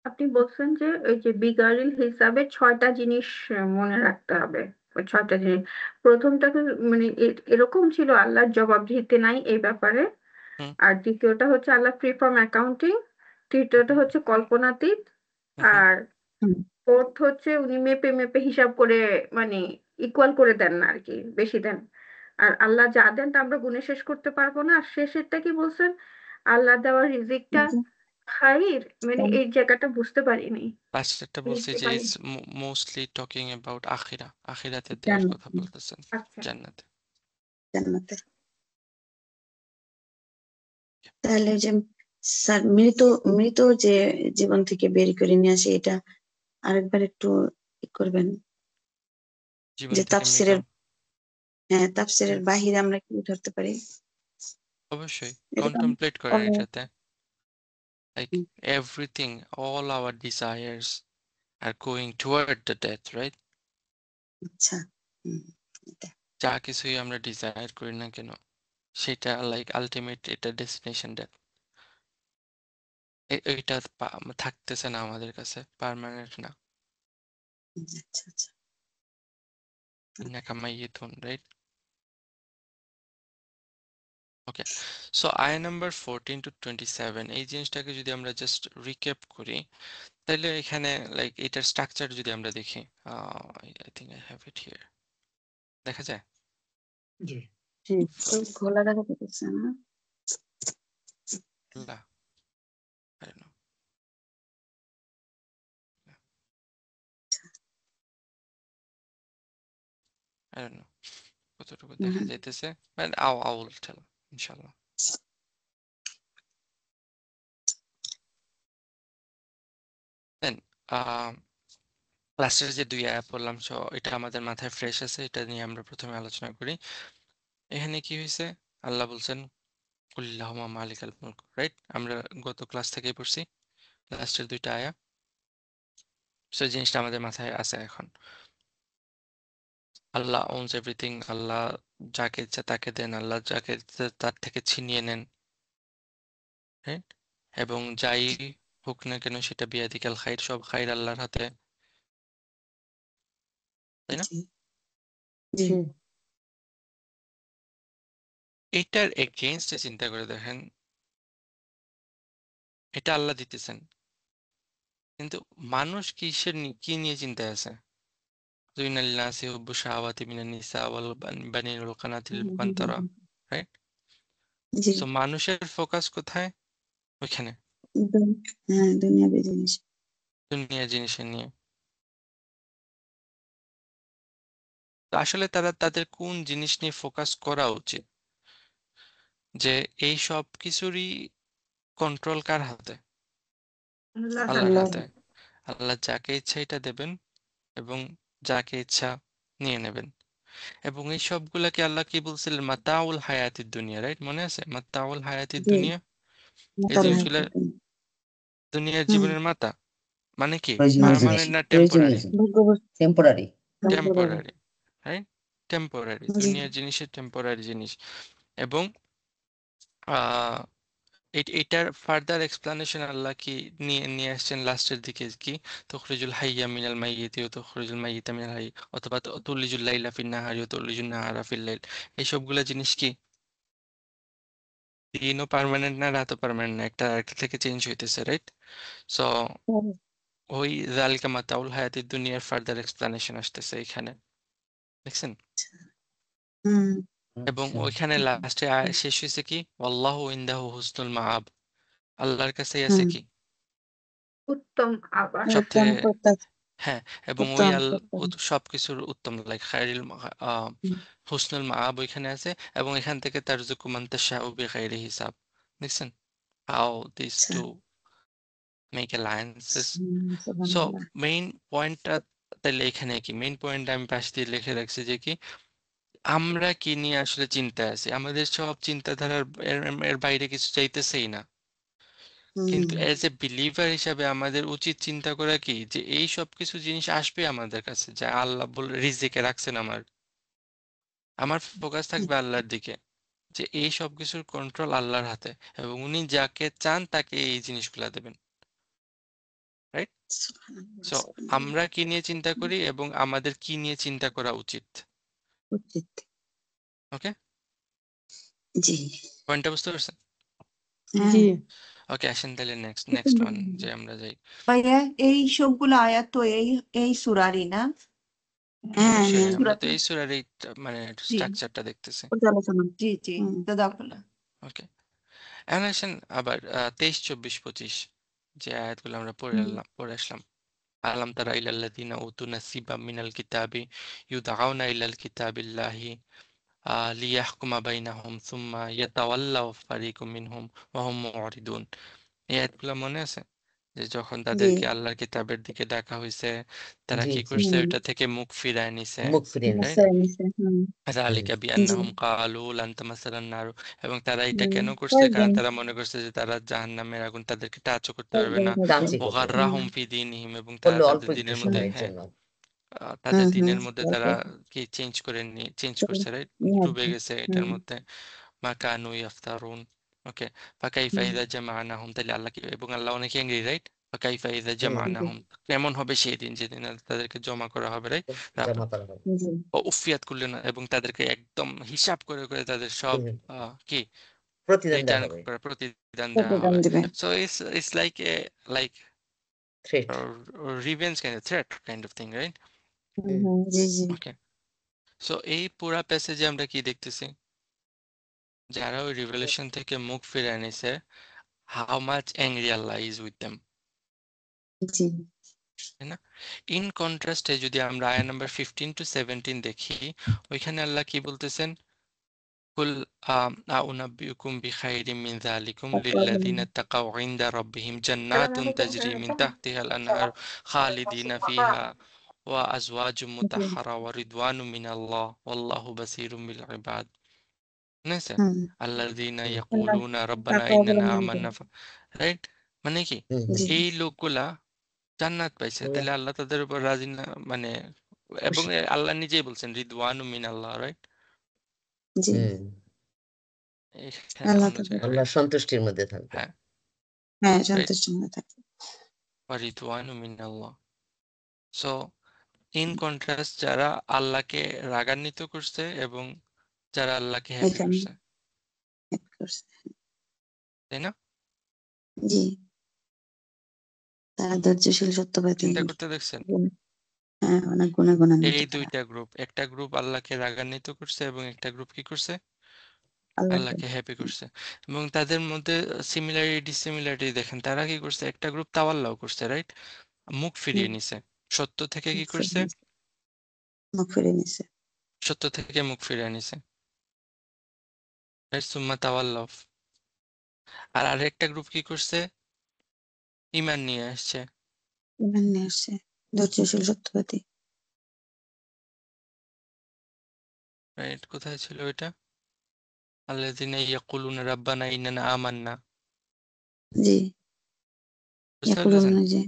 আপনি বলছেন যে ওই যে বিগারিল হিসাবে 6টা জিনিস মনে রাখতে হবে। ওই 6টা জিনিস, প্রথমটা তো মানে এরকম ছিল, আল্লাহর জবাবদিহিতে নাই এই ব্যাপারে। হুম, আর দ্বিতীয়টা হচ্ছে আল্লাহ ফ্রি ফ্রম অ্যাকাউন্টিং। তৃতীয়টা হচ্ছে কল্পনাতীত। হুম, আর ফোর্থ হচ্ছে উনি মেপে মেপে হিসাব করে, মানে ইকুয়াল করে দেন না আর কি, বেশি দেন। আর আল্লাহ যা দেন তা আমরা গুণে শেষ করতে পারবো না। আর শেষেরটা কি বলছেন, আল্লাহ দেওয়া রিজিকটা খাইর, মানে এই জায়গাটা বুঝতে পারিনি, লাস্টেরটা বলছি বুঝতে যে পারি। ইটস মোস্টলি টকিং অ্যাবাউট আখিরাতে দেওয়ার কথা বলতেছেন, আচ্ছা, জান্নাতে। জান্নাতে। তাহলে ওই যে স্যার মৃত মৃত যে জীবন থেকে বের করে নিয়ে আসে, এটা আরেকবার একটু করবেন, জীবন যে থেকে মৃত, তাফসিরের হ্যাঁ, তাফসীরের Yes, বাহিরে আমরা কি ধরতে পারি? অবশ্যই এটা তো কন্টেমপ্লেট করেন আমরা এটাতে। Like hmm, everything, all our desires are going toward the death, right? আচ্ছা। হুম, এটা যা কিছুই আমরা ডিজায়ার করি না কেন সেটা লাইক আলটিমেট এটা ডেস্টিনেশন ডেথ। এটা থাকতেছে না আমাদের কাছে, পার্মানেন্ট না। আচ্ছা আচ্ছা। ইন্নাকা মাইয়িতুন, রাইট? ওকে, সো আয় নাম্বার 14 to 27 এই জিনিসটাকে যদি আমরা জাস্ট রিক্যাপ করি, তাহলে এখানে লাইক এটার স্ট্রাকচার যদি আমরা দেখি, I think I have it here, দেখা যায়? জি জি তো ঘোলা দেখা যেতেছে না? না, I don't know. I don't know কতটুকু দেখা হুম, যাইতেছে, বাট I will tell, ইনশাল্লাহ। দেন লাস্টের যে দুই আয়াত পড়লাম, সো এটা আমাদের মাথায় ফ্রেশ আছে, এটা নিয়ে আমরা প্রথমে আলোচনা করি। এখানে কি হয়েছে? আল্লাহ বলছেন কুল্লাহুম্মা মালিকাল মুলক, রাইট? আমরা গত ক্লাস থেকেই পড়ছি লাস্টের দুইটা আয়া, সো জিনিসটা আমাদের মাথায় আছে এখন। আল্লাহ owns এভরিথিং, আল্লাহ যাকে ইচ্ছা তাকে দেন, আল্লাহ যাকে ইচ্ছা তার থেকে ছিনিয়ে নেন, রাইট? এবং যাই হোক না কেন সেটা বিয়াদিকাল খাইর, সব খাইর আল্লাহর হাতে, তাই না? জি জি জি এটার এগেইনস্টে চিন্তা করে দেখেন, এটা আল্লাহ দিতেছেন, কিন্তু মানুষ কিসের কি নিয়ে চিন্তায় আছে? زين للناس حب الشهوات من النساء والبنين والقناطير হুম, হুম, হুম, المقنطرة, হুম। রাইট? জি সো মানুষের ফোকাস কোথায়? ওইখানে, হ্যাঁ, দুনিয়াবি জিনিস। দুনিয়া জিনিসের নিয়ে। তো আসলে তারা তাদের কোন জিনিস নিয়ে ফোকাস করা উচিত? যে এই সব কিছুরই কন্ট্রোল কার হাতে? আল্লাহ আল্লাহর আল্লাহ হাতে। আল্লাহ যাকে ইচ্ছা এটা দেবেন এবং যাকে ইচ্ছা নিয়ে নেবেন। এবং এই সবগুলাকে আল্লাহ কি বলছিলেন? মাতাউল হায়াতিদ দুনিয়া, রাইট? মনে আছে মাতাউল হায়াতিদ জি দুনিয়া? এই মাতাল জিনিসগুলা হায়াতের দুনিয়া। দুনিয়ার হুম, জীবনের মাতা, মানে কি মাঝে প্রয়োজনীয় জিনিস পার্মানেন্ট না টেম্পোরারি? প্রয়োজনীয় জিনিস ভাগ্যবশত temporary temporary temporary, right? Temporary, জি দুনিয়ার জিনিসের টেম্পোরারি জিনিস। এবং আহ এটার ফার্দার এক্সপ্লানেশন আল্লাহ কি নিয়ে নিয়ে আসছেন লাস্টের দিকে, কি তুখরিজুল হাইয়া মিনাল মাইয়িতি ওয়া তুখরিজুল মাইয়িতা মিনাল হাইয়্যি, অথবা তুলিজুল লাইলা ফিন নাহারি ওয়া তুলিজুন নাহারা ফিল লাইল। এই সবগুলা জিনিস কি দিনও পার্মানেন্ট না, রাতও পার্মানেন্ট না, একটা আরেকটা থেকে চেঞ্জ হইতেছে, রাইট? সো ওই যালিকা মাতাউল হায়াতিদ দুনিয়ার ফার্দার এক্সপ্লানেশন আসতেছে এখানে, দেখছেন? হুম এবং আচ্ছা ওইখানে লাস্টে শেষ হয়েছে কি আল্লাহু ইনদাহু হুসনুল মাআব, আল্লাহর কাছেই আছে হুম কি উত্তম আবাস। সব উত্তম থেকে, প্রত্যাশা হ্যাঁ, এবং ওই উত্তম প্রত্যাশা সবকিছুর উত্তম, লাইক খায়রুল হুম, হুসনুল মাআব ওইখানে আছে। এবং এখান থেকে তারযুকু মান তাশাউ বিগাইরি হিসাব, দেখছেন হাউ দিস আচ্ছা টু মেক অ্যালায়েন্সেস। সো সুবহানাল্লাহ মেইন পয়েন্টটা তাহলে এখানে কি, মেইন পয়েন্ট আমি পাশ দিয়ে লিখে রাখছি যে কি আমরা কি নিয়ে আসলে চিন্তায় আছি, আমাদের সব চিন্তাধারার এর বাইরে কিছু চাইতেছেই না। হুম কিন্তু অ্যাজ এ বিলিভার হিসাবে আমাদের উচিত চিন্তা করা কি, যে এই সব কিছু জিনিস আসবে আমাদের কাছে, যা আল্লাহ বলে রিজিকে রাখছেন আমার ফোকাস থাকবে আল্লাহর দিকে, যে এই সব কিছুর কন্ট্রোল আল্লাহর হাতে, এবং উনি যাকে চান তাকে এই জিনিসগুলা দেবেন, রাইট? সুবহানাল্লাহ সো আমরা সুবহানাল্লাহ কি নিয়ে চিন্তা করি এবং আমাদের কি নিয়ে চিন্তা করা উচিত, উচিত ওকে? জি পয়েন্টটা বুঝতে পারছেন? হ্যাঁ জি ওকে, আসেন তাহলে নেক্সট এটা নেক্সট ওয়ান বুঝলাম। যে আমরা যাই। ভাইয়া এই সবগুলো আয়াত তো এই সূরারই না? হ্যাঁ অবশ্যই হ্যাঁ আমরা সূরা তো এই সূরার এই মানে জি স্ট্রাকচারটা দেখতেছি। পর্যালোচনা জি জি হুম জাযাকাল্লাহ। ওকে, এখন আসেন আবার 23, 24, 25 যে আয়াতগুলো আমরা হুম পড়ে আসলাম। আলাম তারা ইলাল্লাযিনা উতু নাসিবাম মিনাল কিতাবি ইউদআউনা ইলাল কিতাবিল্লাহি লিয়াহকুমা বাইনাহুম সুম্মা ইয়াতাওয়াল্লাউ ফারিকুম মিনহুম ওয়া হুম মুরিদুন। এই আয়াতগুলো মনে আছে? যে যখন জি তাদেরকে আল্লাহর কিতাবের দিকে ডাকা হয়েছে তারা জি কি জি করছে হুম ওইটা থেকে মুখ ফিরায় নিছে, মুখ ফিরিয়ে রাইট? নিছে নিছে হুম ذلك হুম জি بأنهم قالوا لن تمسنا النار, এবং তারা এটা হুম কেন করছে? কারণ কয়েকদিন তারা মনে করছে যে তারা জাহান্নামের আগুন তাদেরকে টাচও করতে পারবে কয়েকদিন না। থাকবে টাচই করতে পারবে হুম ওগাররাহুম ফি দীনিহিম, এবং তারা বললো অল্প তাদের একটু দিনের মধ্যে, সময়ের হ্যাঁ, জন্য তাদের হুম দিনের মধ্যে অল্প তারা একটু কি চেঞ্জ করে করছে, রাইট? নিয়ে ডুবে আসবে গেছে এটার হুম মধ্যে। মা কানু ইয়াফতারুন। ওকে, ফাকাইফা হুম ইযা জামা'নাহুম, তাহলে আল্লাহ কি, এবং আল্লাহ অনেক অ্যাংরি, রাইট? ফাকাইফা ইযা হুম জি জামা'নাহুম, কেমন হবে সেই দিন যেদিন তাদেরকে জমা করা হবে, রাইট? তারপর জমা করা হবে জি ও উফিয়াত করলেন, এবং তাদেরকে একদম হিসাব করে করে তাদের সব কি প্রতিদান দেওয়া রিটার্ন হবে করে প্রতিদান দেওয়া প্রতিদান হবে। দিবে so it's like a like threat revenge kind of threat kind of thing, right? হুম হুম জি জি ওকে, সো এই পুরা প্যাসেজে আমরা কি দেখতেছি? যারা ওই রিভেলেশন থেকে মুখ ফিরে এনেছে, how much angry Allah is with them, জি তাই না? ইন কন্ট্রাস্টে যদি আমরা আয়াত নাম্বার 15 to 17 দেখি, ওইখানে আল্লাহ কি বলতেছেন? কুল আউনাব্বিউকুম বিখাইরিম মিন যালিকুম লিল্লাযিনা তাকাউ ইনদা রাব্বিহিম জান্নাতুন তাজরি মিন তাহতিহাল আনহার খালিদিনা ফিহা ওয়া আজওয়াজুম জি মুতাহহারা ওয়া রিদওয়ানুম মিনাল্লাহ ওয়াল্লাহু বাসীরুম বিল ইবাদ। শুনেছে? হুম আল্লাযিনা হুম ইয়াকুলুনা রাব্বানা টাকা ইন্নানা অবলম্বন করে আমান্না, রাইট? মানে কি হুম হুম জি এই লোকগুলা জান্নাত পাইছে, আল্লাহ তাহলে আল্লাহ তাদের উপর রাজি না, মানে, এবং খুশি আল্লাহ নিজেই বলছেন রিদওয়ানু মিনাল্লাহ, রাইট? জি হুম এখানে আল্লাহ অন্য তাদের জায়গায়, আল্লাহ রাইট? সন্তুষ্টির মধ্যে থাকবে হ্যাঁ, হ্যাঁ রাইট, সন্তুষ্ট মনে থাকে রিদওয়ানু মিনাল্লাহ। সো ইন কন্ট্রাস্ট, যারা আল্লাহকে রাগান্বিত করছে এবং যারা আল্লাহকে হ্যাপি এখানে করছে, help করছে তাই না? জি তারা ধৈর্যশীল সত্যবাদী চিন্তা করতে দেখছেন? হ্যাঁ অনেক গুণাগুণান্বিত এই তারা দুইটা গ্রুপ, একটা গ্রুপ আল্লাহকে রাগান্বিত করছে এবং একটা গ্রুপ কি করছে? আল্লাহকে আল্লাহকে হ্যাপি করছে। এবং তাদের মধ্যে সিমিলারিটি ডিসিমিলারিটি দেখেন, তারা কি করছে? একটা গ্রুপ তাওয়াল্লাহ করছে, রাইট? মুখ ফিরিয়ে হুম, নিছে, সত্য থেকে কি মুখ ফিরিয়ে করছে? নিছে মুখ ফিরিয়ে নিছে সত্য থেকে মুখ ফিরিয়ে নিছে, রাইট? সুম্মা তাওয়াল্লাহ। আর আরেকটা গ্রুপ কি করছে? ঈমান নিয়ে আসছে, ইমান নিয়ে আসছে ধৈর্যশীল সত্যবাদী রাইট? কোথায় ছিল এটা? আল্লাযিনা ইয়াকুলুনা রাব্বানা ইন্নানা আমান্না, জি বুঝতে ইয়াকুলুন পারতেছেন? যে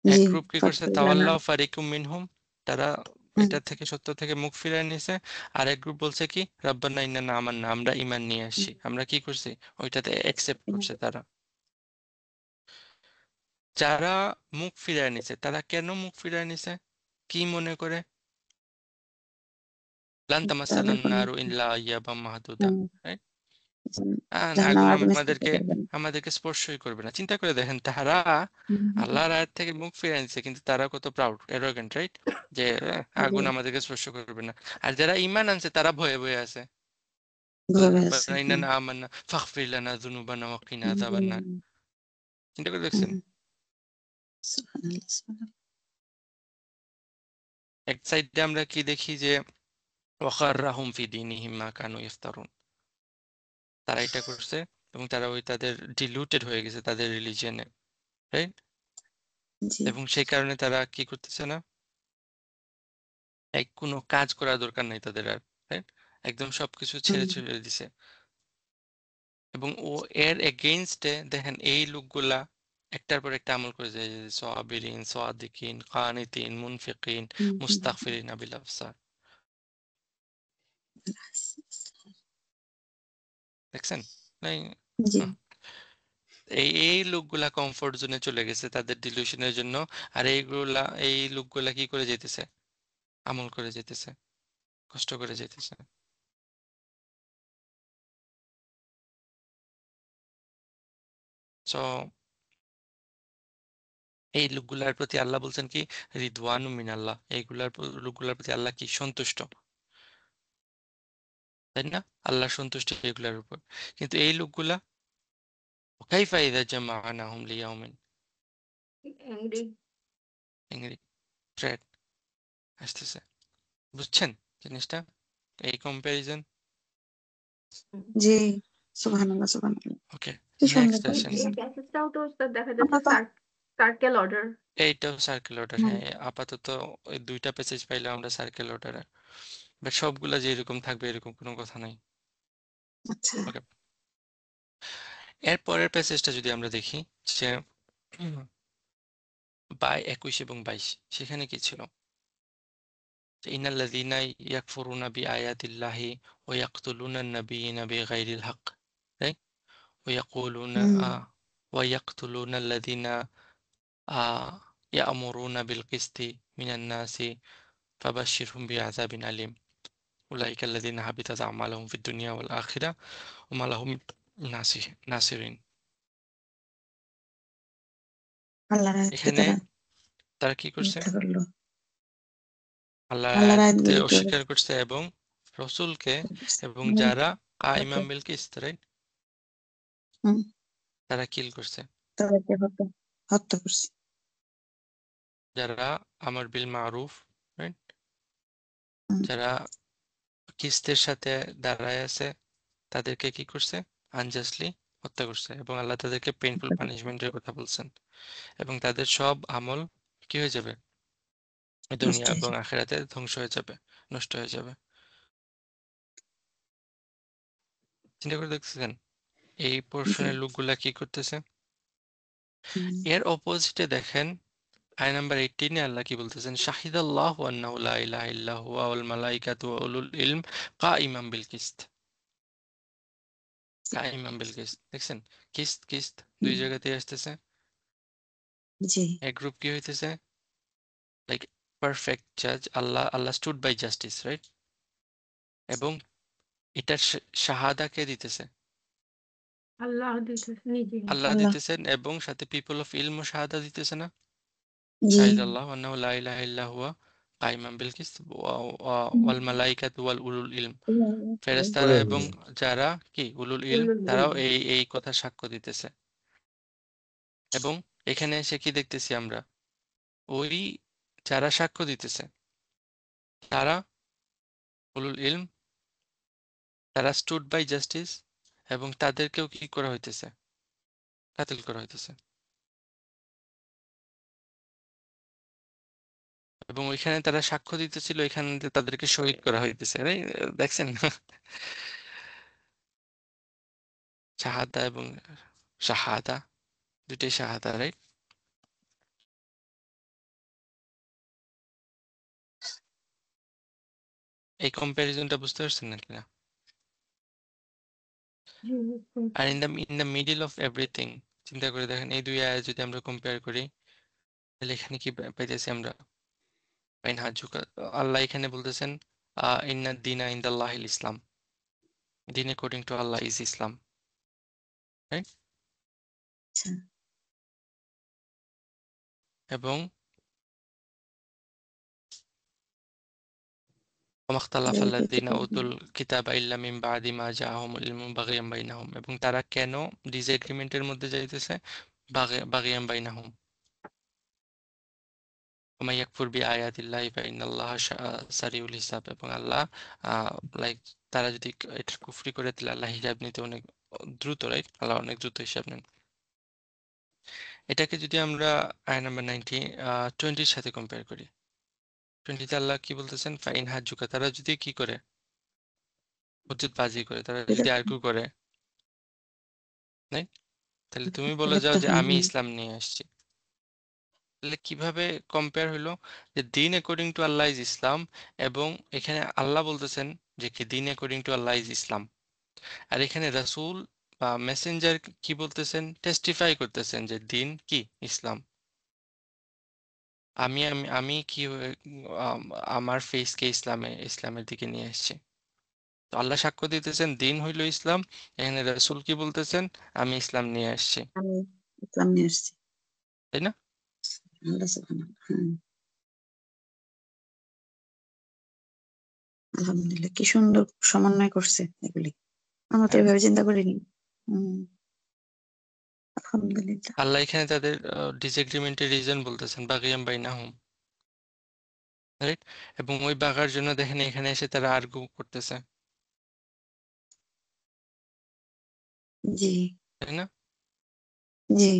এক জি গ্রুপ কি করছে? ফাগফির লানা তাওয়াল্লাহ ফারিকুম মিনহুম, তারা হুম, এটা থেকে সত্য থেকে মুখ ফিরিয়ে নিয়েছে। আর এক গ্রুপ বলছে কি রাব্বানা ইন্নানা আমান্না, আমরা ঈমান নিয়ে আসছি, আমরা কি করছি? ওইটাতে অ্যাকসেপ্ট করছে তারা। যারা মুখ ফিরিয়ে নিছে তারা কেন মুখ ফিরিয়ে নিছে? কি মনে করে? লান তাদের তামাসানান কোনো নারু ইল্লা আইয়াবাম মাহদুদা, হুম, রাইট? জাহান্নাম আগুন আগুনে স্পর্শ আমাদেরকে করবে না আমাদেরকে স্পর্শই করবে না। চিন্তা করে দেখেন, তারা হুম, আল্লাহর আয়াত থেকে মুখ ফিরিয়ে নিছে, কিন্তু তারা কত প্রাউড, অ্যারোগেন্ট, রাইট? যে জি আগুন আমাদেরকে স্পর্শ করবে না। আর যারা ঈমান আনছে তারা ভয়ে ভয়ে আছে। ভবে আছে রাব্বানা ইন্নানা আমান্না ফাগফির লানা যুনুবানা ওয়া কিনা আযাবান নার। চিন্তা করে দেখছেন? সুবহানাল্লাহ সুবহানাল্লাহ এক সাইডে আমরা কি দেখি যে ওয়াগাররাহুম ফি দীনিহিম মা কানু ইফতারুন, তারা এটা করছে এবং তারা ওই তাদের ডিলুটেড হয়ে গেছে তাদের রিলিজিয়নে, রাইট? জি এবং সেই কারণে তারা কি করতেছে না, কোনো কাজ করার দরকার নাই তাদের আর, রাইট? একদম সবকিছু ছেড়ে হুম, ছেড়ে দিছে। এবং ও এর এগেইনস্টে দেখেন এই লোকগুলা একটার পর একটা আমল করে যায়, যে সাবিরিন, সাদিকিন, কানিতিন, মুনফিকিন, হুম, হুম, মুস্তাগফিরিন বিল আবসার। দেখছেন? নাই? জি হুম। এই লোকগুলা কমফোর্ট জোনে চলে গেছে তাদের ডিলিউশনের জন্য। আর এই লোকগুলা কি করে যেতেছে? আমল করে যেতেছে, কষ্ট করে যেতেছে। সো এই লোকগুলার প্রতি আল্লাহ বলছেন কি রিদওয়ানু মিনাল্লাহ, লোকগুলার প্রতি আল্লাহ কি সন্তুষ্ট, তাই না? আল্লাহ সন্তুষ্ট এগুলার উপর। কিন্তু এই লোকগুলা কাইফা ইযা জামা'নাহুম লিয়াউমিন, অ্যাংরি ইংরি থ্রেট আসতেছে। বুঝছেন জিনিসটা? এই কম্প্যারিজন। জি সুবহানাল্লাহ সুবহানাল্লাহ ওকে, কি সুন্দর নেক্সট করে আসেন। এই দিয়েছেন প্যাসেজটাও তো ওস্তাদ দেখা আমরা যাচ্ছে তো সার্কেল অর্ডার। এইটাও সার্কেল অর্ডার। হুম, হ্যাঁ, আপাতত ওই দুইটা প্যাসেজ পাইলে আমরা সার্কেল অর্ডারে, বাট সবগুলা যে এরকম থাকবে এরকম কোনো কথা নাই। আচ্ছা ওকে, এর পরের প্যাসেজটা যদি আমরা দেখি যে 21 এবং 22, সেখানে কি ছিল? ইন্নাল্লাযীনা ইয়াকফুরুনা বিআয়াতিল্লাহি ওয়া ইয়াকতুলুনা আন-নাবিয়্যিনা বিগাইরিল হক, রাইট? ওয়া ইয়াকুলুনা হুম ওয়া ইয়াকতুলুনা আল্লাযীনা ইয়া'মুরুনা বিল কিসতি মিনান নাসি ফাবাশশিরহুম বিআযাবিন আলীম। উলাইকা আল্লাযীনা হাবিতাত আমালুহুম ফিদ দুনিয়া ওয়াল আখিরাহ ওয়া মা লাহুম মিন নাসিরিন। আল্লাহর আয়াতকে এখানে তারা তারা কি করছে? মিথ্যা করলো, আল্লাহর আল্লাহর আয়াতকে আয়াতগুলিকে অস্বীকার করছে এবং রসূলকে, এবং হুম, যারা তাকে কাইমান বিল কিসত, রাইট, হুম, তারা কিল করছে। তাদেরকে হত্যা করছে। যারা আমর বিল মারুফ, রাইট, হুম, যারা কিস্তের সাথে দাঁড়ায় আছে, তাদেরকে কি করছে? আনজাস্টলি হত্যা করছে, এবং আল্লাহ তাদেরকে পেইনফুল হত্যা করছে। পানিশমেন্টের কথা বলছেন, এবং তাদের সব আমল কি হয়ে যাবে? নষ্ট দুনিয়া হয়ে এবং যাবে। আখিরাতে ধ্বংস হয়ে যাবে, নষ্ট হয়ে যাবে। চিন্তা করে দেখছেন এই জি পোর্শনের লোকগুলা কি করতেছে? হুম, এর অপোজিটে দেখেন, আয় নাম্বার 18 আল্লাহ কি বলতেছেন? শাহিদাল্লাহু আন্নাহু লা ইলাহা ইল্লা হুয়া ওয়াল মালাইকাতু ওয়া উলুল ইলম কাইমান বিল কিসত। কাইমান বিল কিসত, দেখছেন? কিসত কিসত দুই হুম, জায়গাতেই আসতেছে। জি এক গ্রুপ কি হইতেছে? লাইক পারফেক্ট জাজ, আল্লাহ স্টুড বাই জাস্টিস, রাইট? এবং এটার শাহাদা কে দিতেছে? আল্লাহ দিতেছে নিজে। আল্লাহ আল্লাহ দিতেছেন, এবং সাথে পিপল অফ ইলম শাহাদা দিতেছে না? জি শাহিদাল্লাহু আন্নাহু লা ইলাহা ইল্লা হুয়া কাইমান বিল কিসত হুম, ওয়াল মালাইকাতু ওয়াল উলুল ইলম। হুম, ফেরেশতারা উলুল এবং ইলম। যারা কি উলুল ইলম, উলুল তারাও ইলম। এই কথা সাক্ষ্য দিতেছে। এবং এখানে এসে কি দেখতেছি আমরা? ওই যারা সাক্ষ্য দিতেছে তারা উলুল ইলম, তারা স্টুড বাই জাস্টিস, এবং তাদেরকেও কি করা হইতেছে? কাতিল করা হইতেছে। এবং ওইখানে তারা সাক্ষ্য দিতেছিল, এখানে তাদেরকে শহীদ করা হইতেছে, দেখছেন? শাহাদা এবং শাহাদা, দুইটাই শাহাদা, রাইট? এই কম্প্যারিজনটা বুঝতে পারছেন নাকি না? জি, বুঝতে আর পারছি। In the middle of everything, চিন্তা করে দেখেন এই দুই আয়াত যদি আমরা কম্পেয়ার করি, তাহলে এখানে কি পাইতেছি আমরা? ফাইন হাজুকা, আল্লাহ এখানে বলতেছেন ইন্না দিনা ইনদাল্লাহিল ইসলাম, দিন according to Allah is Islam, right? আচ্ছা এবং ওমাখতালাফ আল্লাযীনা উতুল কিতাবা ইল্লা মিন বাদি মা জাআহুমুল ইলমু বাগিয়াম বাইনাহুম, এবং তারা কেন ডিসএগ্রিমেন্টের মধ্যে যাইতেছে? বাগিয়াম বাইনাহুম। ওয়া মান ইয়াকফুর বিআয়াতিল্লাহি ফাইন্নাল্লাহা সারিউল হিসাব, এবং আল্লাহ লাইক তারা যদি এটা কুফরি করে, তাহলে আল্লাহ হিসাব নিতে অনেক দ্রুত, রাইট? আল্লাহ অনেক দ্রুত হিসাব নেন। এটাকে যদি আমরা আয়াত নাম্বার 20 সাথে কম্পেয়ার করি, 20 আল্লাহ কি বলতেছেন? ফাইন হাজ্জুকা, তারা যদি কি করে? হুজ্জতবাজি করে, তারা যদি আর্গু করে, রাইট? তাহলে তুমি বলে যাও যে তখন আমি ইসলাম নিয়ে আসছি। তাহলে কিভাবে কম্পেয়ার হইলো? যে দিন অ্যাকর্ডিং টু আল্লাহ ইজ ইসলাম, এবং এখানে আল্লাহ বলতেছেন যে কি দিন অ্যাকর্ডিং টু আল্লাহ ইজ ইসলাম, আর এখানে রাসূল বা মেসেঞ্জার কি বলতেছেন? টেস্টিফাই করতেছেন যে দিন কি? ইসলাম। আমি আমি আমি কি আম, আমার ফেসকে ইসলামের দিকে নিয়ে এসেছি। তো আল্লাহ সাক্ষ্য দিতেছেন দিন হইল ইসলাম, এখানে রাসূল কি বলতেছেন? আমি ইসলাম নিয়ে আসছি, আমি ইসলাম নিয়ে আসছি। তাই না? আল্লাহ সুবহানাহু হ্যাঁ আলহামদুলিল্লাহ, কি সুন্দর সমন্বয় করছে এগুলি, আমরা তো হ্যাঁ, এভাবে চিন্তা করিনি। হম আলহামদুলিল্লাহ। আল্লাহ এখানে তাদের ডিসএগ্রিমেন্টের রিজন বলতেছেন বাগিয়াম বাইনাহুম, রাইট? এবং ওই বাগার জন্য দেখেন এখানে এসে তারা আর্গু করতেছে, জি তাই না? জি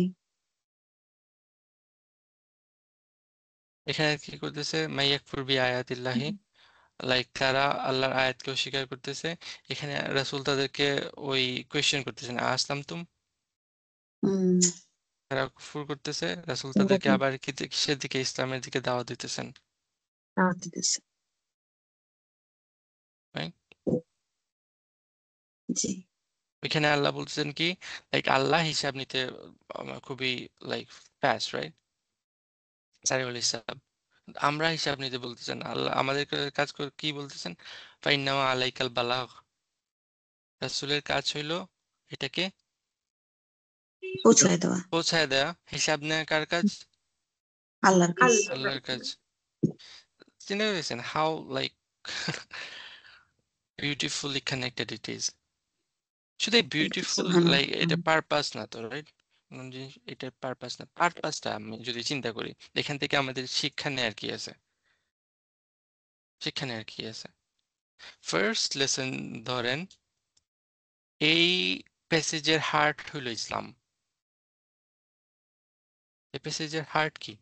এখানে কি করতেছে? মাইয়াকফুর বি আয়াতিল্লাহি, লাইক তারা আল্লাহর আয়াতকে অস্বীকার করতেছে। এখানে রাসূল তাদেরকে ওই কোয়েশ্চেন করতেছেন, আসলাম তুম, হুম তারা কুফর করতেছে, রাসূল তোমরা তাদেরকে কি আবার কিসের দিকে? ইসলামের দিকে দাওয়াত দিতেছেন, দাওয়াত দিতেছে? right? জি এখানে আল্লাহ বলতেছেন কি, লাইক আল্লাহ হিসাব নিতে খুবই লাইক ফাস্ট, রাইট? সারিউল হিসাব। আমরা হিসাব নিতে বলতেছেন, আল্লাহ আমাদের কাজ করে কি বলতেছেন? ফাইন্নামা আলাইকাল বালাগ, রাসূলের কাজ হইল এটাকে পৌঁছায় দেওয়া পৌঁছায় দেয়া। হিসাব নেওয়া কার কাজ? আল্লাহর কাছে। আল্লাহ আল্লাহর কাজ। চিন্তা করেছেন how like beautifully connected it is? শুধু বিউটিফুল, সুবহানাল্লাহ। লাইক এটা পারপাস না তো, রাইট? এটার পারপাস না, পারপাসটা আমি যদি চিন্তা করি, এখান থেকে আমাদের শিক্ষা নেয়ার কি আছে? শিক্ষা নেয়ার কি আছে? ফার্স্ট লেসন ধরেন, এই প্যাসেজের হার্ট হইল ইসলাম। এই প্যাসেজের হার্ট কি?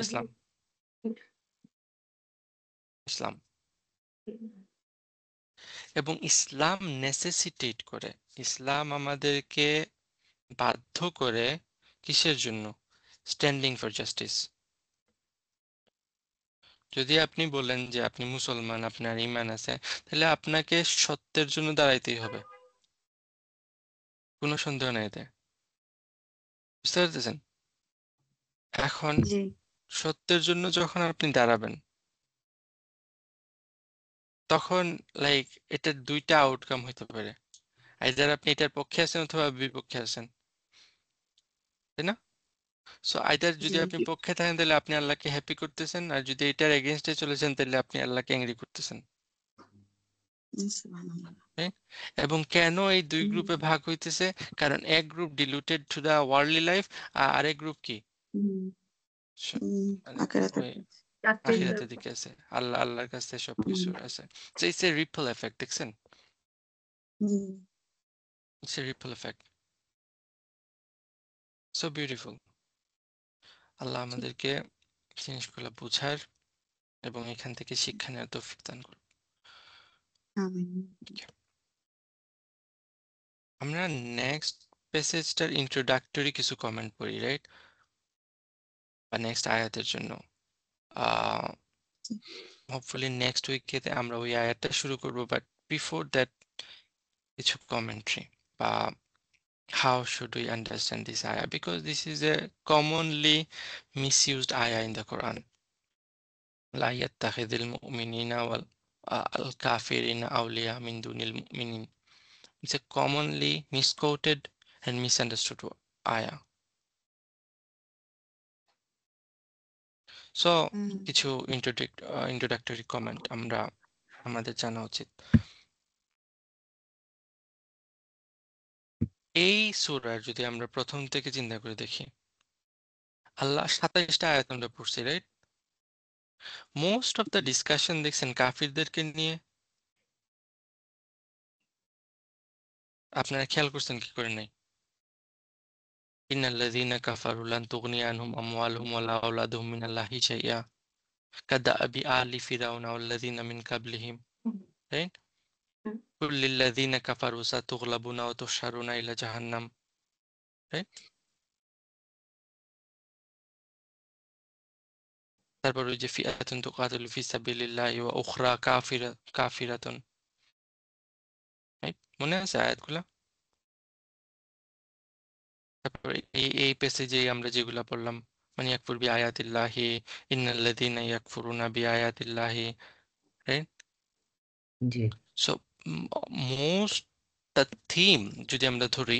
ইসলাম। ইসলাম। এবং ইসলাম নেসেসিটেট করে, ইসলাম আমাদেরকে বাধ্য করে কিসের জন্য? Standing for justice. যদি আপনি বলেন যে আপনি মুসলমান, আপনার ঈমান আছে, তাহলে আপনাকে সত্যের জন্য দাঁড়াইতেই হবে, কোনো সন্দেহ নেই এতে। বুঝতে পারতেছেন? এখন জি সত্যের জন্য যখন আপনি দাঁড়াবেন, তখন লাইক এটার দুইটা আউটকাম হইতে পারে, আইদার আপনি এটার পক্ষে আছেন অথবা বিপক্ষে আছেন, তাই না? সো আইদার যদি আপনি জি পক্ষে থাকেন তাহলে আপনি আল্লাহকে হ্যাপি করতেছেন, আর যদি এটার এগেনস্টে চলেছেন তাহলে আপনি আল্লাহকে অ্যাংরি করতেছেন, সুবহানাল্লাহ। right? এবং কেন এই দুই হুম, গ্রুপে ভাগ হইতেছে? কারণ এক group diluted to the worldly life, আর আরেক গ্রুপ কি? হুম, স- মানে আখেরাতের ওই জাস্টিস আখিরাতের দিকে আছে, আল্লাহর কাছে সবকিছু হুম, আছে। So it's a ripple effect, দেখছেন? হুম, It's a ripple effect. So beautiful. আল্লাহ আমাদেরকে জিনিসগুলো বুঝার এবং এখান থেকে শিক্ষা নেওয়ার তৌফিক দান করুন। আমিন। আমরা নেক্সট প্যাসেজটার ইন্ট্রোডাক্টরি কিছু কমেন্ট পড়ি, রাইট? বা নেক্সট আয়াতের জন্য হোপফুলি নেক্সট উইকে আমরা ওই আয়াতটা শুরু করব, বাট বিফোর দ্যাট কিছু কমেন্ট্রি বা how should we understand this ayah, because this is a commonly misused ayah in the Quran. لا يتخذ المؤمنين والكافرين أولياء من دون المؤمنين. It's a commonly misquoted and misunderstood ayah. So হুম, কিছু introductory comment আমরা আমাদের জানা উচিত। এই সূরার যদি আমরা প্রথম থেকে চিন্তা করে দেখি, আল্লাহ 27টা আয়াত আমরা পড়ছি, right? Most of the discussion দেখছেন কাফিরদেরকে নিয়ে। আপনারা খেয়াল করছেন কি করে নাই? ইন্নাল্লাযীনা কাফারু লান তুগনি আনহুম আমওয়ালুহুম ওয়ালা আওলাদুহুম মিনাল্লাহি শাইআ কাদাআবি আলি ফিরাউনা ওয়াল্লাযীনা মিন কাবলিহিম, রাইট? কুল লিল্লাযীনা কাফারু সাতুগলাবুনা ওয়া তুহশারুনা ইলা জাহান্নাম, রাইট? তারপর ওই যে ফিআতুন তুকাতিলু ফি সাবিলিল্লাহি ওয়া উখরা কাফিরাতুন, রাইট? মনে আছে আয়াতগুলা? তারপর এই প্যাসেজে আমরা যেগুলা পড়লাম, মানে ইয়াকফুর বি আয়াতিল্লাহি, ইন্নাল্লাযীনা ইয়াকফুরুনা বি আয়াতিল্লাহি, রাইট? জি সো মোস্ট দ্য থিম যদি আমরা ধরি,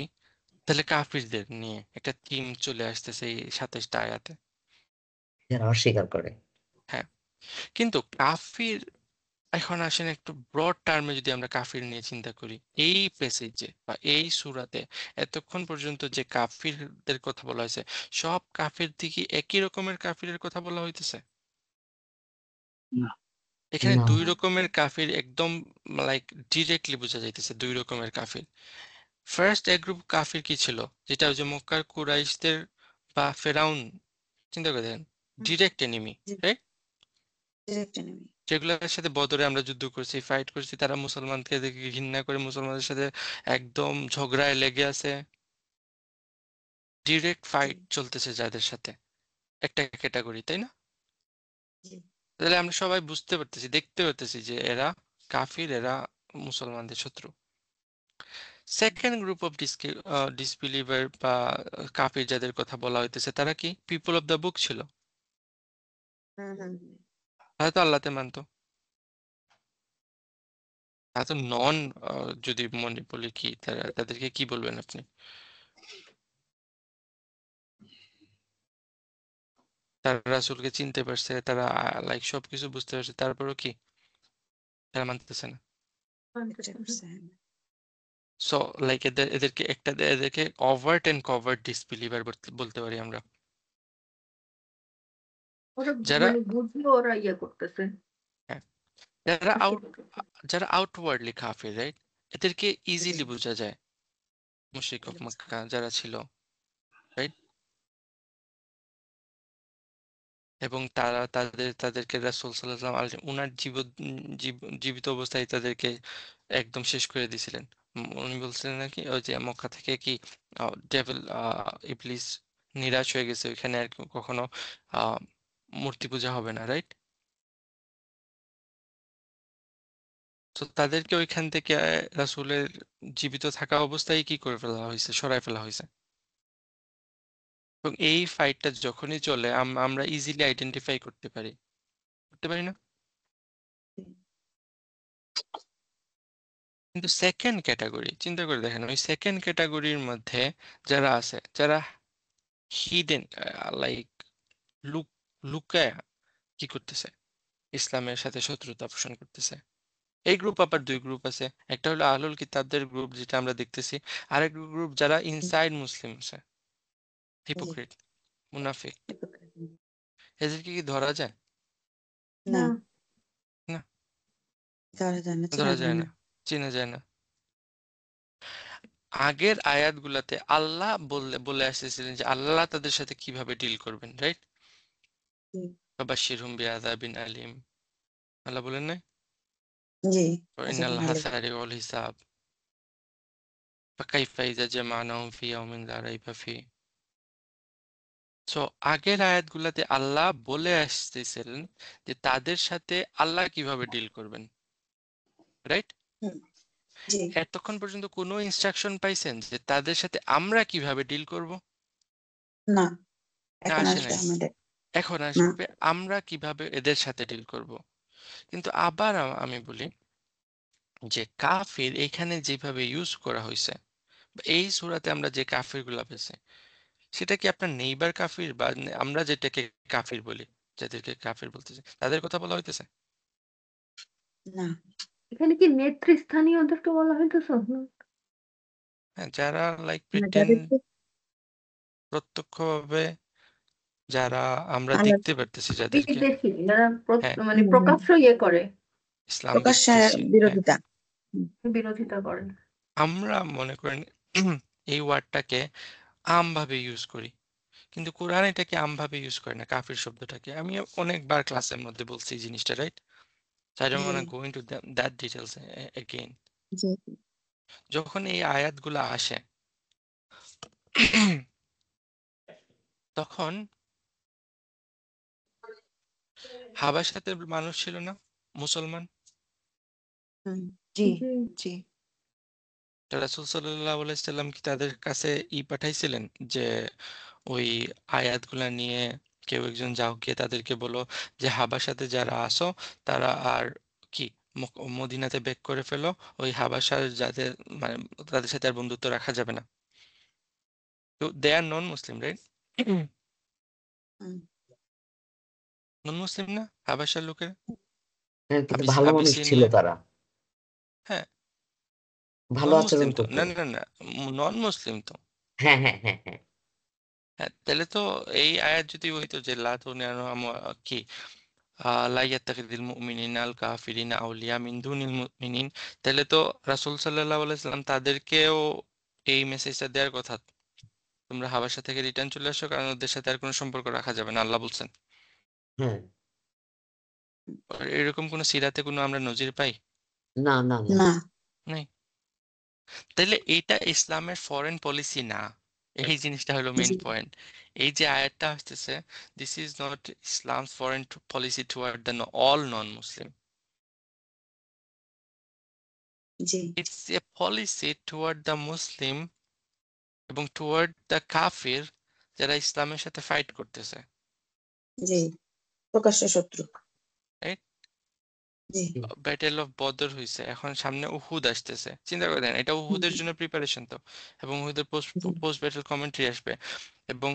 তাহলে কাফিরদের নিয়ে একটা থিম চলে আসতেছে এই 27টা আয়াতে। যারা অস্বীকার করে। হ্যাঁ, কিন্তু কাফির, এখন আসেন একটু ব্রড টার্মে যদি আমরা কাফির নিয়ে চিন্তা করি, এই প্যাসেজে বা এই সূরাতে এতক্ষণ পর্যন্ত যে কাফিরদের কথা বলা হয়েছে, সব কাফির দিকে একই রকমের কাফিরের কথা বলা হইতেছে? এখানে না দুই রকমের কাফির একদম লাইক ডিরেক্টলি বোঝা যাইতেছে, দুই রকমের কাফির। ফার্স্ট এক গ্রুপ কাফির কি ছিল, যেটা ওই যে মক্কার কুরাইশদের বা ফেরাউন, চিন্তা করে দেখেন, ডিরেক্ট এনিমি, জি। রাইট? Direct enemy. যেগুলোর সাথে বদরে আমরা যুদ্ধ করছি, ফাইট করছি, তারা মুসলমানকে দেখে ঘৃণা করে মুসলমানদের সাথে একদম ঝগড়ায় লেগে আছে। ডিরেক্ট জি ফাইট চলতেছে যাদের সাথে, একটা ক্যাটাগরি, তাই না? জি তাহলে আমরা সবাই বুঝতে পারতেছি, দেখতে পারতেছি যে এরা কাফির, এরা মুসলমানদের শত্রু। সেকেন্ড গ্রুপ অফ ডিসবিলিভার বা কাফির যাদের কথা বলা হইতেছে, তারা কি পিপল অফ দ্য বুক ছিল? হুম হুম তারা তো আল্লাহতে মানতো। তারা তো নন, যদি মনে বলি কি, তাদেরকে কি বলবেন আপনি? তারা রাসূলকে চিনতে পারছে, তারা লাইক সবকিছু বুঝতে পারছে, তারপরও কি তারা মানতেছে না? বুঝতে পারছি, হ্যাঁ। সো লাইক এদেরকে ওভার্ট এন্ড কভার্ট ডিসবিলিভার বলতে পারি আমরা। ওরা যারা মানে বুঝলে ওরা ইয়ে করতেছে, হ্যাঁ, যারা হাসি করতেছে। যারা আউটওয়ার্ডলি কাফির, রাইট? এদেরকে জি ইজিলি বোঝা যায়, মুশরিক অফ মক্কা যারা ছিল, রাইট? এবং তারা তাদেরকে রাসূল সাল্লাল্লাহু আলাইহি ওয়াসাল্লাম উনার জীবিত অবস্থায় তাদেরকে একদম শেষ করে দিয়েছিলেন। উনি বলছিলেন নাকি ওই যে মক্কা থেকে কি ডেভিল ইবলিস নিরাশ হয়ে গেছে, ওইখানে আর কখনো আহ, মূর্তি পূজা হবে না, রাইট? তো তাদেরকে ওইখান থেকে রাসূলের জীবিত থাকা অবস্থায় কি করে ফেলা হয়েছে, সরায় ফেলা হয়েছে। এবং এই ফাইটটা যখনই চলে আমরা ইজিলি আইডেন্টিফাই করতে পারি না? কিন্তু সেকেন্ড ক্যাটাগরি চিন্তা করে দেখেন, ওই সেকেন্ড ক্যাটাগরির মধ্যে যারা আছে, যারা হিডেন, লাইক লুক লুকায়া কি করতেছে, ইসলামের সাথে শত্রুতা পোষণ করতেছে। এই গ্রুপ আবার দুই গ্রুপ আছে, একটা হলো আহলুল কিতাবদের গ্রুপ যেটা আমরা দেখতেছি, আরেক গ্রুপ যারা ইনসাইড মুসলিম আছে, জি হিপোক্রিট, মুনাফিক। hypocrite। এদেরকে কি ধরা যায়? না না, না, ধরা যায় না, চেনা ধরা যায় যায় না। না, চেনা যায় না। আগের আয়াতগুলাতে আল্লাহ বলে আসতেছিলেন যে আল্লাহ তাদের সাথে কিভাবে ডিল করবেন, রাইট? জি ফাবাশশিরহুম বিআযাবিন আলিম, আল্লাহ বলেন নাই? জি ইন্নাল আজাবিন আলী। হাসারিউল হিসাব ফাকাইফা ইযা জামা'নাহুম ফি ইয়াউমিন লা রাইবা ফি। সো আগের আয়াতগুলাতে আল্লাহ বলে আসতেছিলেন যে তাদের সাথে আল্লাহ কিভাবে ডিল করবেন, রাইট? হুম, জি এতক্ষণ পর্যন্ত কোনো ইনস্ট্রাকশন পাইছেন যে তাদের সাথে আমরা কিভাবে ডিল করব? না, না, এখন আসে আসবে নাই। আমাদের। এখন না আসবে আমরা কিভাবে এদের সাথে ডিল করব। কিন্তু আবার আমি বলি যে কাফির এখানে যেভাবে ইউজ করা হয়েছে, এই সূরাতে আমরা যে কাফির গুলা পেয়েছি, সেটা কি আপনার নেইবার কাফির বা আমরা যেটাকে কাফির বলি, যাদেরকে কাফির বলতেছি, তাদের কথা বলা হইতেছে? না এখানে কি নেতৃস্থানীয়দেরকে বলা হইতেছে? হ্যাঁ, যারা লাইক না, প্রিটেন্ড, যাদেরকে প্রত্যক্ষভাবে যারা আমরা আল্লাহ দেখতে পারতেছি যাদেরকে, বিদেশি যারা হ্যাঁ, মানে প্রকাশ্য ইয়ে করে, ইসলাম প্রকাশ্যে বিদ্বেষী, হ্যাঁ, বিরোধিতা। হুম, বিরোধিতা করে। আমরা মনে করেন এই ওয়ার্ডটাকে আমভাবে ইউজ করি, কিন্তু কোরআন এটাকে আমভাবে ইউজ করে না, কাফির শব্দটাকে। আমি অনেকবার ক্লাসের মধ্যে বলছি এই জিনিসটা, right? So I don't G want to go into that details again. জি যখন এই আয়াতগুলো আসে তখন হাবাসাতে মানুষ ছিল না, মুসলমান। হুম, জি জি জি তো রাসূল সাল্লাল্লাহু আলাইহি সাল্লাম কি তাদের কাছে পাঠাইছিলেন যে ওই আয়াতগুলা নিয়ে কেউ একজন যাও, গিয়ে তাদেরকে বলো যে হাবাসাতে যারা আসো তারা আর কি মদিনাতে ব্যাক করে ফেলো, ওই হাবাসার যাদের মানে তাদের সাথে আর বন্ধুত্ব রাখা যাবে না। তো দে আর নন মুসলিম, রাইট? হুম। নন মুসলিম না হাবাসার লোকের? হ্যাঁ, কিন্তু ভালো মানুষ ছিল আবিসিনিয়া, তারা, হ্যাঁ, ভালো নন আচরণ মুসলিম তো, করতো। না না না, নন মুসলিম তো। হ্যাঁ হ্যাঁ হ্যাঁ হ্যাঁ হ্যাঁ, তাহলে তো এই আয়াত যদি হইতো যে লা তুনিয়ানো কি লা ইয়াত্তাখিযুল মুমিনুনা আল কাফিরিনা আউলিয়া মিন দুনিল মুমিনিন, তাহলে তো রাসূল সাল্লাল্লাহু আলাইহি সাল্লাম তাদেরকেও এই মেসেজটা দেওয়ার কথা, তোমরা হাবাসা থেকে রিটার্ন চলে আসো, কারণ ওদের সাথে আর কোনো সম্পর্ক রাখা যাবে না, আল্লাহ বলছেন। হ্যাঁ, আর এরকম কোনো সিরাতে কোনো আমরা নজির পাই? না না না না নাই। তাহলে এটা ইসলামের ফরেন পলিসি না, এই জিনিসটা হলো মেইন জি পয়েন্ট। এই যে আয়াতটা আসতেছে, this is not Islams foreign policy toward the all non Muslim, G it's a policy toward the Muslim এবং টুয়ার্ড দ্য কাফির যারা ইসলামের সাথে ফাইট করতেছে, জি প্রকাশ্য শত্রু রাইট? জি ব্যাটেল অফ বদর হয়েছে, এখন সামনে উহুদ আসতেছে, চিন্তা করে দেন, এটা উহুদের জন্য প্রিপারেশন তো, এবং উহুদের পোস্ট ব্যাটেল কমেন্ট্রি আসবে। এবং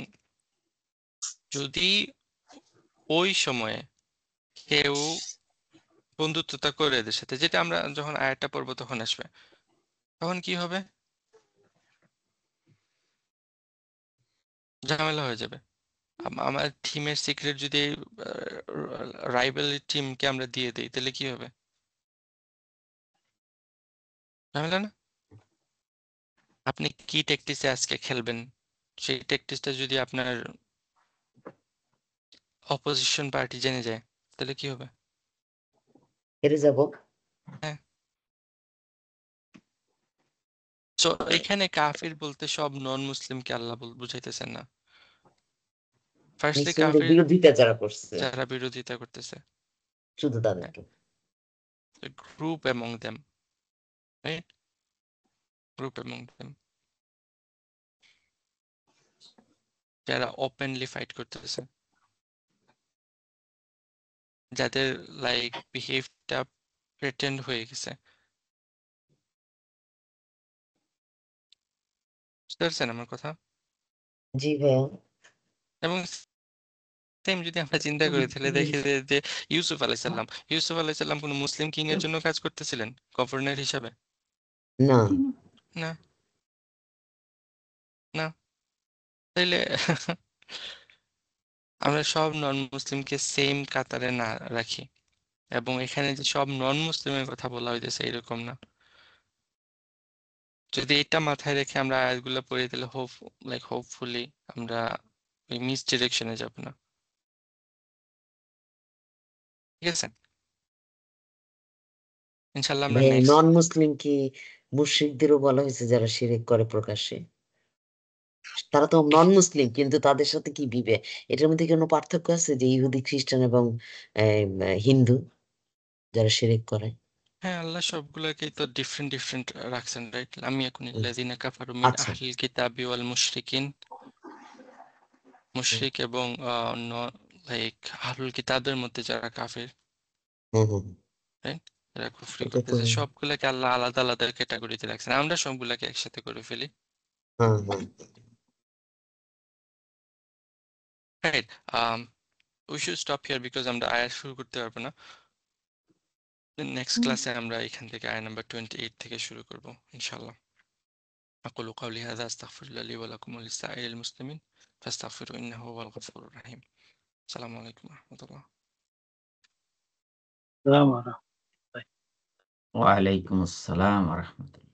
যদি ওই সময়ে কেউ বন্ধুত্বতা করে এদের সাথে, যেটা আমরা যখন আয়াতটা পড়বো তখন আসবে, তখন কি হবে? ঝামেলা হয়ে যাবে। আমার টিমের সিক্রেট যদি রাইভাল টিমকে আমরা দিয়ে দিই, তাহলে কি হবে? ঝামেলা না? আপনি কি ট্যাকটিসে আজকে খেলবেন, সেই ট্যাকটিসটা যদি আপনার অপোজিশন পার্টি জেনে যায়, তাহলে কি হবে? হেরে যাব। হ্যাঁ। সো এখানে কাফির বলতে সব নন মুসলিমকে আল্লাহ বুঝাইতেছেন না। ফার্স্টলি মুসলিমদের কাফির বিরোধিতা যারা করছে যারা বিরোধিতা করতেছে, শুধু তাদেরকে। Group among them, right? Group among them যারা ওপেনলি ফাইট করতেছে, যাদের লাইক বিহেভটা প্রেটেন্ড হয়ে গেছে। বুঝতে পারছেন আমার কথা? জি ভাইয়া। এবং সেম যদি আমরা চিন্তা করি, তাহলে দেখি যে ইউসুফ আলাইসাল্লাম কোনো মুসলিম কিং এর জন্য কাজ করতেছিলেন গভর্নর হিসাবে? না না, না। তাইলে আমরা সব নন মুসলিমকে সেম কাতারে না রাখি, এবং এখানে যে সব নন মুসলিমের কথা বলা হইতেছে এরকম না। যদি এটা মাথায় রেখে আমরা আয়াতগুলো পড়ি, তাহলে হোপফুলি আমরা ওই মিস ডিরেকশনে যাব না। ঠিক আছে, ইনশাল্লাহ আমরা ভাইয়া, নেক্সট। নন মুসলিম কি মুশরিকদেরও বলা হয়েছে যারা শিরক করে প্রকাশ্যে? তারা তো নন মুসলিম, কিন্তু তাদের সাথে কি দিবে? এটার মধ্যে কোনো পার্থক্য আছে যে ইহুদি, খ্রিস্টান এবং হিন্দু যারা শিরক করে? হ্যাঁ, আল্লাহ সবগুলোকেই তো ডিফারেন্ট ডিফারেন্ট রাখছেন, রাইট? আমি এখন ইল্লাযিনা কাফারু মিন আচ্ছা। আহলিল কিতাবি ওয়াল মুশরিকিন, মুশরিক এবং লাইক আহলুল কিতাবের মধ্যে যারা কাফির, হুম হুম রাইট? যারা কুফরি এটা তো করতেছে, সবগুলাকে আল্লাহ আলাদা আলাদা ক্যাটাগরিতে রাখছেন, আমরা সবগুলাকে একসাথে করে ফেলি, হ্যাঁ হ্যাঁ right? We should stop here because আমরা আয়াত শুরু করতে পারবো না। নেক্সট ক্লাসে আমরা এখান থেকে আয়াত নাম্বার 28 থেকে শুরু করব ইনশাআল্লাহ। أقول قولي هذا أستغفر الله لي ولكم ولسائر المسلمين فاستغفروا إنه هو الغفور الرحيم. السلام عليكم ورحمة الله. السلام عليكم. ওয়ালাইকুম আসসালাম ওয়া রাহমাতুল্লাহ।